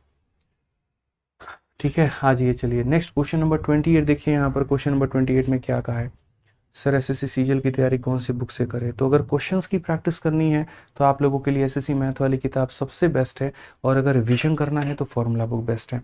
[SPEAKER 1] ठीक है, हाँ जी, ये चलिए नेक्स्ट क्वेश्चन नंबर 28 देखिए। यहाँ पर क्वेश्चन नंबर 28 में क्या कहा है, सर एसएससी सीजीएल की तैयारी कौन सी बुक से करें। तो अगर क्वेश्चंस की प्रैक्टिस करनी है तो आप लोगों के लिए एसएससी मैथ वाली किताब सबसे बेस्ट है, और अगर रिवीजन करना है तो फॉर्मूला बुक बेस्ट है।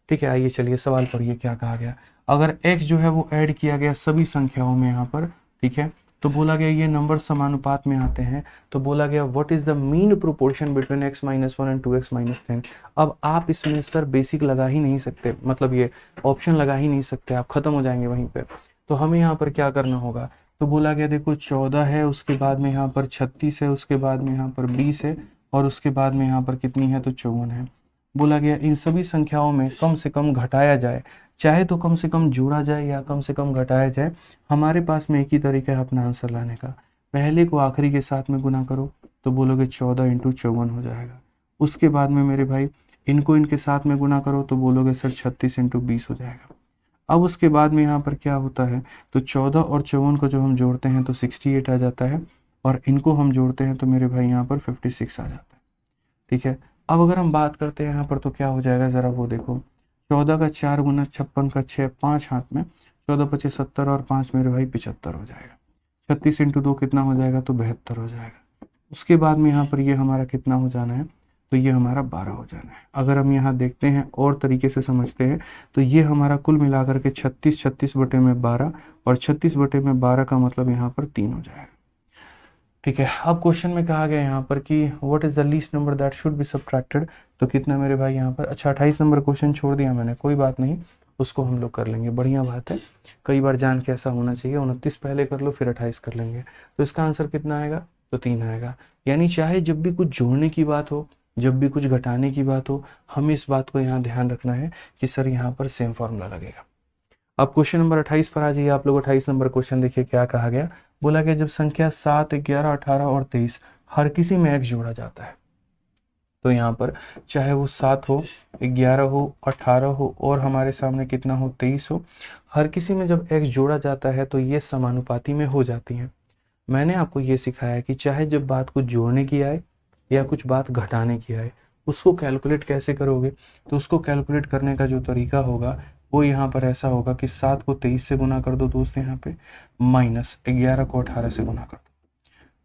[SPEAKER 1] ठीक है, आइए चलिए सवाल पढ़िए क्या कहा गया। अगर x जो है वो ऐड किया गया सभी संख्याओं में यहाँ पर, ठीक है, तो बोला गया ये नंबर समानुपात में आते हैं, तो बोला गया what is the mean proportion between x - 1 and 2x - 10। अब आप इसमें सर बेसिक लगा ही नहीं सकते, मतलब ये ऑप्शन लगा ही नहीं सकते, आप खत्म हो जाएंगे वहीं पे। तो हमें यहाँ पर क्या करना होगा, तो बोला गया देखो 14 है, उसके बाद में यहाँ पर 36 है, उसके बाद में यहाँ पर 20 है, और उसके बाद में यहाँ पर कितनी है, तो 54 है। बोला गया इन सभी संख्याओं में कम से कम घटाया जाए, चाहे तो कम से कम जोड़ा जाए या कम से कम घटाया जाए। हमारे पास में एक ही तरीका है अपना आंसर लाने का, पहले को आखिरी के साथ में गुना करो, तो बोलोगे 14 × 54 हो जाएगा। उसके बाद में मेरे भाई इनको इनके साथ में गुना करो, तो बोलोगे सर 36 × 20 हो जाएगा। अब उसके बाद में यहाँ पर क्या होता है, तो 14 और 54 को जब हम जोड़ते हैं तो 68 आ जाता है, और इनको हम जोड़ते हैं तो मेरे भाई यहाँ पर 56 आ जाता है। ठीक है, अब अगर हम बात करते हैं यहाँ पर तो क्या हो जाएगा, ज़रा वो देखो, 14 का 4 गुना 56 का 6, 5 हाथ में, 14 × 25 70 और 5 मेरे भाई 75 हो जाएगा। 36 × 2 कितना हो जाएगा, तो 72 हो जाएगा। उसके बाद में यहाँ पर ये हमारा कितना हो जाना है, तो ये हमारा 12 हो जाना है। अगर हम यहाँ देखते हैं और तरीके से समझते हैं तो ये हमारा कुल मिलाकर के 36 बटे में 12, और 36 बटे में 12 का मतलब यहाँ पर 3 हो जाएगा। ठीक है, अब क्वेश्चन में कहा गया यहाँ पर कि what is the least number that should be subtracted, तो कितना मेरे भाई यहाँ पर, अच्छा 28 नंबर क्वेश्चन छोड़ दिया मैंने, कोई बात नहीं, उसको हम लोग कर लेंगे, बढ़िया बात है, कई बार जान के ऐसा होना चाहिए। 29 पहले कर लो फिर 28 कर लेंगे, तो इसका आंसर कितना आएगा, तो 3 आएगा। यानी चाहे जब भी कुछ जोड़ने की बात हो, जब भी कुछ घटाने की बात हो, हमें इस बात को यहाँ ध्यान रखना है कि सर यहाँ पर सेम फॉर्मूला लगेगा। अब क्वेश्चन नंबर 28 पर आ जाइए आप लोग। 28 नंबर क्वेश्चन देखिए क्या कहा गया, बोला गया जब संख्या 7, 11, 18 और 23 हर किसी में x जोड़ा जाता है, तो यहाँ पर चाहे वो 7 हो, 11 हो, 18 हो, और हमारे सामने कितना हो, 23 हो, हर किसी में जब x जोड़ा जाता है तो ये समानुपाती में हो जाती हैं। मैंने आपको ये सिखाया कि चाहे जब बात कुछ जोड़ने की आए या कुछ बात घटाने की आए, उसको कैलकुलेट कैसे करोगे, तो उसको कैलकुलेट करने का जो तरीका होगा वो यहाँ पर ऐसा होगा कि 7 को 23 से गुना कर दो दोस्त, यहाँ पे माइनस 11 को 18 से गुना कर दो।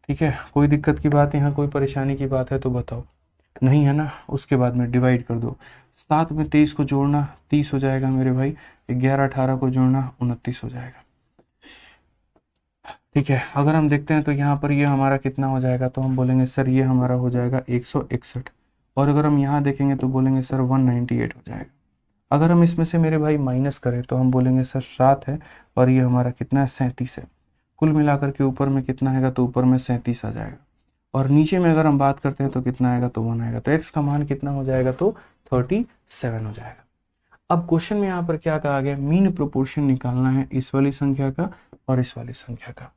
[SPEAKER 1] ठीक है, कोई दिक्कत की बात, यहाँ कोई परेशानी की बात है तो बताओ, नहीं है ना। उसके बाद में डिवाइड कर दो, 7 में 23 को जोड़ना 30 हो जाएगा मेरे भाई, 11 18 को जोड़ना 29 हो जाएगा। ठीक है, अगर हम देखते हैं तो यहाँ पर ये हमारा कितना हो जाएगा, तो हम बोलेंगे सर ये हमारा हो जाएगा 161, और अगर हम यहाँ देखेंगे तो बोलेंगे सर 198 हो जाएगा। अगर हम इसमें से मेरे भाई माइनस करें तो हम बोलेंगे सर 7 है, और ये हमारा कितना है, 37 है। कुल मिलाकर के ऊपर में कितना आएगा, तो ऊपर में 37 आ जाएगा। और नीचे में अगर हम बात करते हैं तो कितना आएगा, तो 1 आएगा। तो x का मान कितना हो जाएगा, तो 37 हो जाएगा। अब क्वेश्चन में यहाँ पर क्या कहा गया, मीन प्रोपोर्शन निकालना है इस वाली संख्या का और इस वाली संख्या का।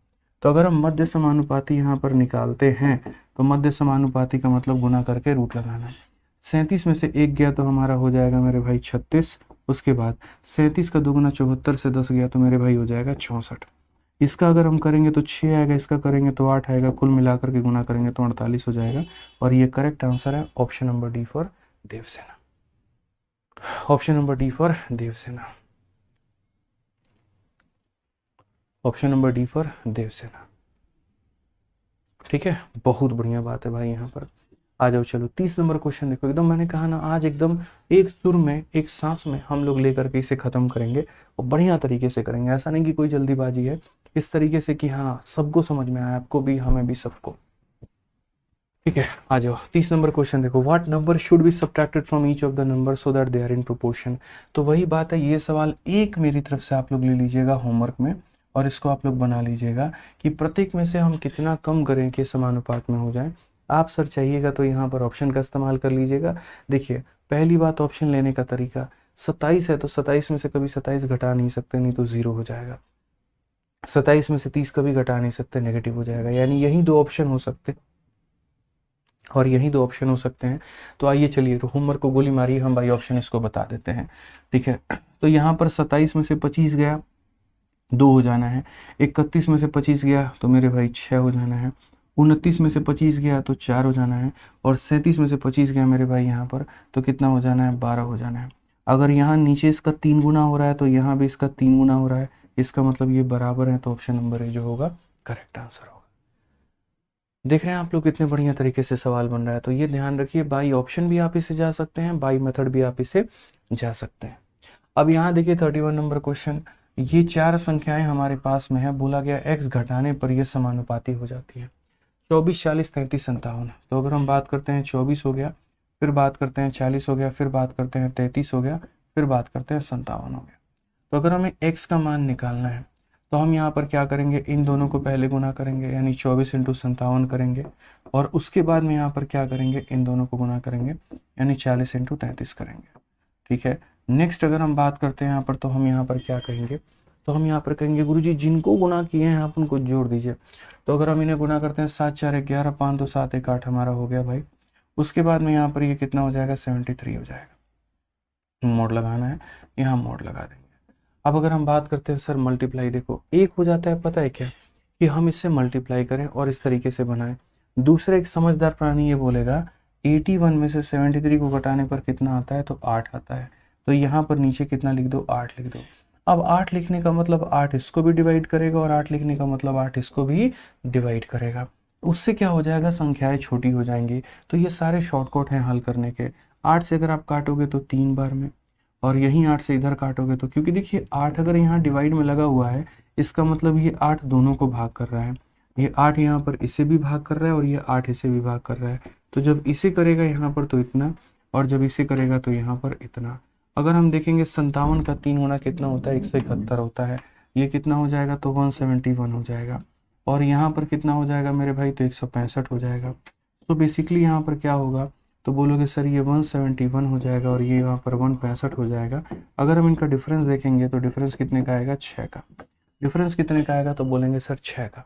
[SPEAKER 1] तो अगर हम मध्य समानुपाती यहाँ पर निकालते हैं तो मध्य समानुपाती का मतलब गुना करके रूट लगाना है। 37 में से 1 गया तो हमारा हो जाएगा मेरे भाई 36। उसके बाद 37 का दुगुना 74 से 10 गया तो मेरे भाई हो जाएगा 64। इसका अगर हम करेंगे तो 6 आएगा, इसका करेंगे तो 8 आएगा, कुल मिलाकर के गुना करेंगे तो 48 हो जाएगा। और ये करेक्ट आंसर है option number D for Devasena. Option number D for Devasena. Option number D for Devasena. ठीक है, बहुत बढ़िया बात है भाई। यहाँ पर आ जाओ, चलो 30 नंबर क्वेश्चन देखो। एकदम मैंने कहा ना, आज एकदम एक सुर में एक सांस में हम लोग लेकर के इसे खत्म करेंगे और बढ़िया तरीके से करेंगे। ऐसा नहीं कि कोई जल्दीबाजी है, इस तरीके से कि हाँ सबको समझ में आए, आपको भी हमें भी सबको। ठीक है, आ जाओ 30 नंबर क्वेश्चन देखो। What number should be subtracted from each of the number so that they are in proportion. तो वही बात है, ये सवाल एक मेरी तरफ से आप लोग ले लीजिएगा होमवर्क में और इसको आप लोग बना लीजिएगा कि प्रत्येक में से हम कितना कम करें कि समानुपात में हो जाए। आप सर चाहिएगा तो यहाँ पर ऑप्शन का इस्तेमाल कर लीजिएगा। देखिए पहली बात, ऑप्शन लेने का तरीका, 27 है तो 27 में से कभी 27 घटा नहीं सकते, नहीं तो 0 हो जाएगा। 27 में से 30 कभी घटा नहीं सकते, नेगेटिव हो जाएगा। यानी यही दो ऑप्शन हो सकते और यही दो ऑप्शन हो सकते हैं। तो आइए चलिए, तो होमवर्क को गोली मारिए, हम भाई ऑप्शन इसको बता देते हैं। ठीक है, तो यहाँ पर 27 में से 25 गया, 2 हो जाना है। 31 में से 25 गया तो मेरे भाई 6 हो जाना है। 29 में से 25 गया तो 4 हो जाना है। और 37 में से 25 गया मेरे भाई यहाँ पर, तो कितना हो जाना है, 12 हो जाना है। अगर यहाँ नीचे इसका 3 गुना हो रहा है तो यहाँ भी इसका 3 गुना हो रहा है, इसका मतलब ये बराबर है। तो ऑप्शन नंबर ए जो होगा करेक्ट आंसर होगा। देख रहे हैं आप लोग कितने बढ़िया तरीके से सवाल बन रहा है। तो ये ध्यान रखिए, बाई ऑप्शन भी आप इसे जा सकते हैं, बाई मेथड भी आप इसे जा सकते हैं। अब यहाँ देखिए 31 नंबर क्वेश्चन, ये 4 संख्याएं हमारे पास में है। बोला गया x घटाने पर ये समानुपाती हो जाती है। 24, 40, 33, 57। तो अगर हम बात करते हैं 24 हो गया, फिर बात करते हैं 40 हो गया, फिर बात करते हैं 33 हो गया, फिर बात करते हैं 57 हो गया। तो अगर हमें x का मान निकालना है तो हम यहाँ पर क्या करेंगे, इन दोनों को पहले गुना करेंगे, यानी 24 इंटू 57 करेंगे। और उसके बाद में यहाँ पर क्या करेंगे, इन दोनों को गुना करेंगे, यानी 40 इंटू 33 करेंगे। ठीक है, नेक्स्ट अगर हम बात करते हैं यहाँ पर, तो हम यहाँ पर क्या कहेंगे, तो हम यहाँ पर कहेंगे गुरुजी जिनको गुना किए हैं आप उनको जोड़ दीजिए। तो अगर हम इन्हें गुना करते हैं 7 4 11, 5 2 7 1 8 हमारा हो गया भाई। उसके बाद में यहाँ पर ये कितना हो जाएगा, 73 हो जाएगा। मोड लगाना है, यहाँ मोड लगा देंगे। अब अगर हम बात करते हैं सर मल्टीप्लाई, देखो एक हो जाता है, पता है क्या, कि हम इससे मल्टीप्लाई करें और इस तरीके से बनाएं। दूसरा एक समझदार प्राणी ये बोलेगा 81 में से 73 को घटाने पर कितना आता है, तो 8 आता है। तो यहाँ पर नीचे कितना लिख दो, 8 लिख दो। अब 8 लिखने का मतलब 8 इसको भी डिवाइड करेगा और 8 लिखने का मतलब 8 इसको भी डिवाइड करेगा। उससे क्या हो जाएगा, संख्याएं छोटी हो जाएंगी। तो ये सारे शॉर्टकट हैं हल करने के। 8 से अगर आप काटोगे तो 3 बार में, और यहीं 8 से इधर काटोगे तो, क्योंकि देखिए 8 अगर यहाँ डिवाइड में लगा हुआ है, इसका मतलब ये 8 दोनों को भाग कर रहा है। ये 8 यहाँ पर इसे भी भाग कर रहा है और ये 8 इसे भी भाग कर रहा है। तो जब इसे करेगा यहाँ पर तो इतना, और जब इसे करेगा तो यहाँ पर इतना। अगर हम देखेंगे 57 का 3 गुना कितना होता है, 171 होता है। ये कितना हो जाएगा, तो 171 हो जाएगा। और यहाँ पर कितना हो जाएगा मेरे भाई, तो 165 हो जाएगा। तो बेसिकली यहाँ पर क्या होगा, तो बोलोगे सर ये 171 हो जाएगा और ये यहाँ पर 165 हो जाएगा। अगर हम इनका डिफरेंस देखेंगे तो डिफरेंस कितने का आएगा, 6 का। डिफरेंस कितने का आएगा, तो बोलेंगे सर 6 का।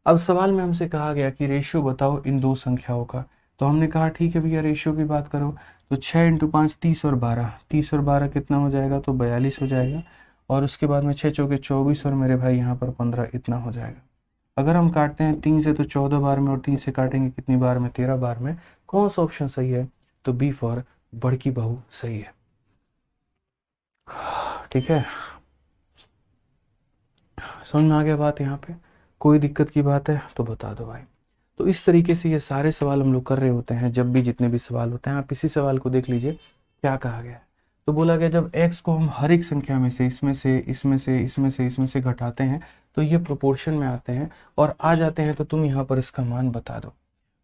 [SPEAKER 1] अब सवाल में हमसे कहा गया कि रेशियो बताओ इन दो संख्याओं का। तो हमने कहा ठीक है भैया रेशियो की बात करो। तो 6 इंटू 5 30 और 12, 30 और 12 कितना हो जाएगा, तो 42 हो जाएगा। और उसके बाद में 6 चौके 24 और मेरे भाई यहाँ पर 15, इतना हो जाएगा। अगर हम काटते हैं 3 से तो 14 बार में, और 3 से काटेंगे कितनी बार में, 13 बार में। कौन सा ऑप्शन सही है, तो बी फॉर बड़की बहू सही है। ठीक है, समझ में आ गया बात। यहाँ पे कोई दिक्कत की बात है तो बता दो भाई। तो इस तरीके से ये सारे सवाल हम लोग कर रहे होते हैं। जब भी जितने भी सवाल होते हैं, आप इसी सवाल को देख लीजिए क्या कहा गया है। तो बोला गया जब x को हम हर एक संख्या में से, इसमें से, इसमें से, इसमें से, इसमें से घटाते हैं तो ये प्रोपोर्शन में आते हैं और आ जाते हैं, तो तुम यहाँ पर इसका मान बता दो।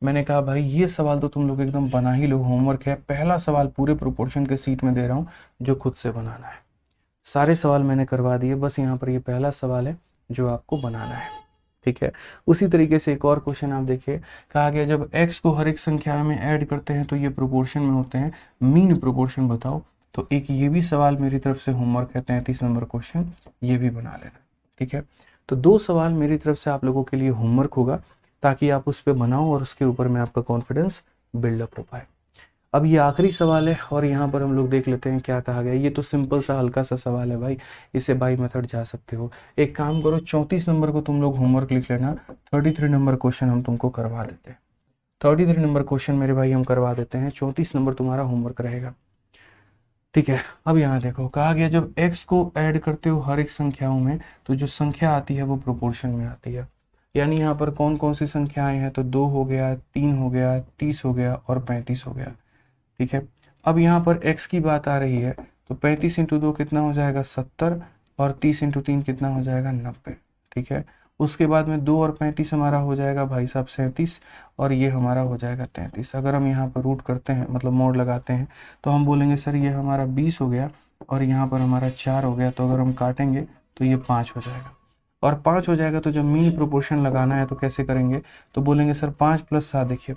[SPEAKER 1] मैंने कहा भाई ये सवाल तो तुम लोग एकदम बना ही लो, होमवर्क है। पहला सवाल पूरे प्रोपोर्शन के सीट में दे रहा हूँ जो खुद से बनाना है। सारे सवाल मैंने करवा दिए, बस यहाँ पर ये पहला सवाल है जो आपको बनाना है। ठीक है। उसी तरीके से एक और क्वेश्चन आप देखिए, कहा गया जब x को हर एक संख्या में ऐड करते हैं तो ये प्रोपोर्शन में होते हैं, मीन प्रोपोर्शन बताओ। तो एक ये भी सवाल मेरी तरफ से होमवर्क है, 33 नंबर क्वेश्चन, ये भी बना लेना। ठीक है, तो 2 सवाल मेरी तरफ से आप लोगों के लिए होमवर्क होगा, ताकि आप उस पर बनाओ और उसके ऊपर में आपका कॉन्फिडेंस बिल्डअप हो पाए। अब ये आखिरी सवाल है और यहाँ पर हम लोग देख लेते हैं क्या कहा गया। ये तो सिंपल सा हल्का सा सवाल है भाई, इसे बाई मेथड जा सकते हो। एक काम करो, 34 नंबर को तुम लोग होमवर्क लिख लेना, 33 नंबर क्वेश्चन हम तुमको करवा देते हैं। 33 नंबर क्वेश्चन मेरे भाई हम करवा देते हैं, 34 नंबर तुम्हारा होमवर्क रहेगा। ठीक है, अब यहाँ देखो, कहा गया जब x को ऐड करते हो हर एक संख्याओं में तो जो संख्या आती है वो प्रोपोर्शन में आती है। यानी यहाँ पर कौन कौन सी संख्याएं हैं, तो 2 हो गया, 3 हो गया, 30 हो गया और 35 हो गया। ठीक है, अब यहाँ पर x की बात आ रही है, तो 35 इंटू 2 कितना हो जाएगा 70, और 30 इंटू 3 कितना हो जाएगा 90। ठीक है, उसके बाद में 2 और 35 हमारा हो जाएगा भाई साहब 37, और ये हमारा हो जाएगा 33। अगर हम यहाँ पर रूट करते हैं, मतलब मोड लगाते हैं, तो हम बोलेंगे सर ये हमारा 20 हो गया और यहाँ पर हमारा 4 हो गया, तो अगर हम काटेंगे तो ये 5 हो जाएगा। और 5 हो जाएगा तो जब मीन प्रोपोर्शन लगाना है तो कैसे करेंगे, तो बोलेंगे सर 5 + 7, देखिए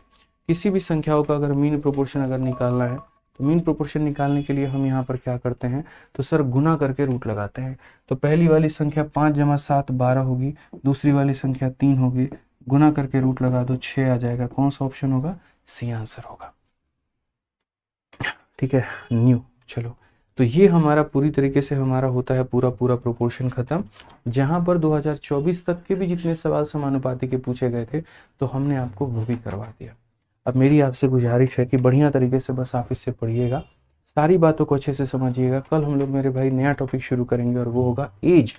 [SPEAKER 1] किसी भी संख्याओं का अगर मीन प्रोपोर्शन अगर निकालना है तो मीन प्रोपोर्शन निकालने के लिए हम यहाँ पर क्या करते हैं, तो सर गुना करके रूट लगाते हैं। तो पहली वाली संख्या 5 + 7 12 होगी, दूसरी वाली संख्या 3 होगी, गुना करके रूट लगा दो 6 आ जाएगा। कौन सा ऑप्शन होगा, सी आंसर होगा। ठीक है, न्यू। चलो, तो ये हमारा पूरी तरीके से हमारा होता है पूरा प्रोपोर्शन खत्म। जहां पर 2024 तक के भी जितने सवाल समानुपाती के पूछे गए थे तो हमने आपको वो भी करवा दिया। अब मेरी आपसे गुजारिश है कि बढ़िया तरीके से बस आप इससे पढ़िएगा, सारी बातों को अच्छे से समझिएगा। कल हम लोग मेरे भाई नया टॉपिक शुरू करेंगे और वो होगा एज।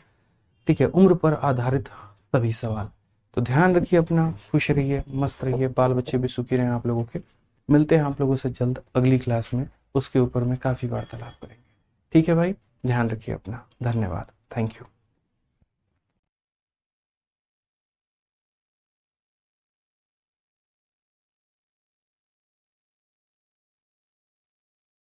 [SPEAKER 1] ठीक है, उम्र पर आधारित सभी सवाल। तो ध्यान रखिए अपना, खुश रहिए, मस्त रहिए, बाल बच्चे भी सुखी रहें आप लोगों के। मिलते हैं आप लोगों से जल्द अगली क्लास में, उसके ऊपर में काफ़ी वार्तालाप करेंगे। ठीक है भाई, ध्यान रखिए अपना, धन्यवाद, थैंक यू।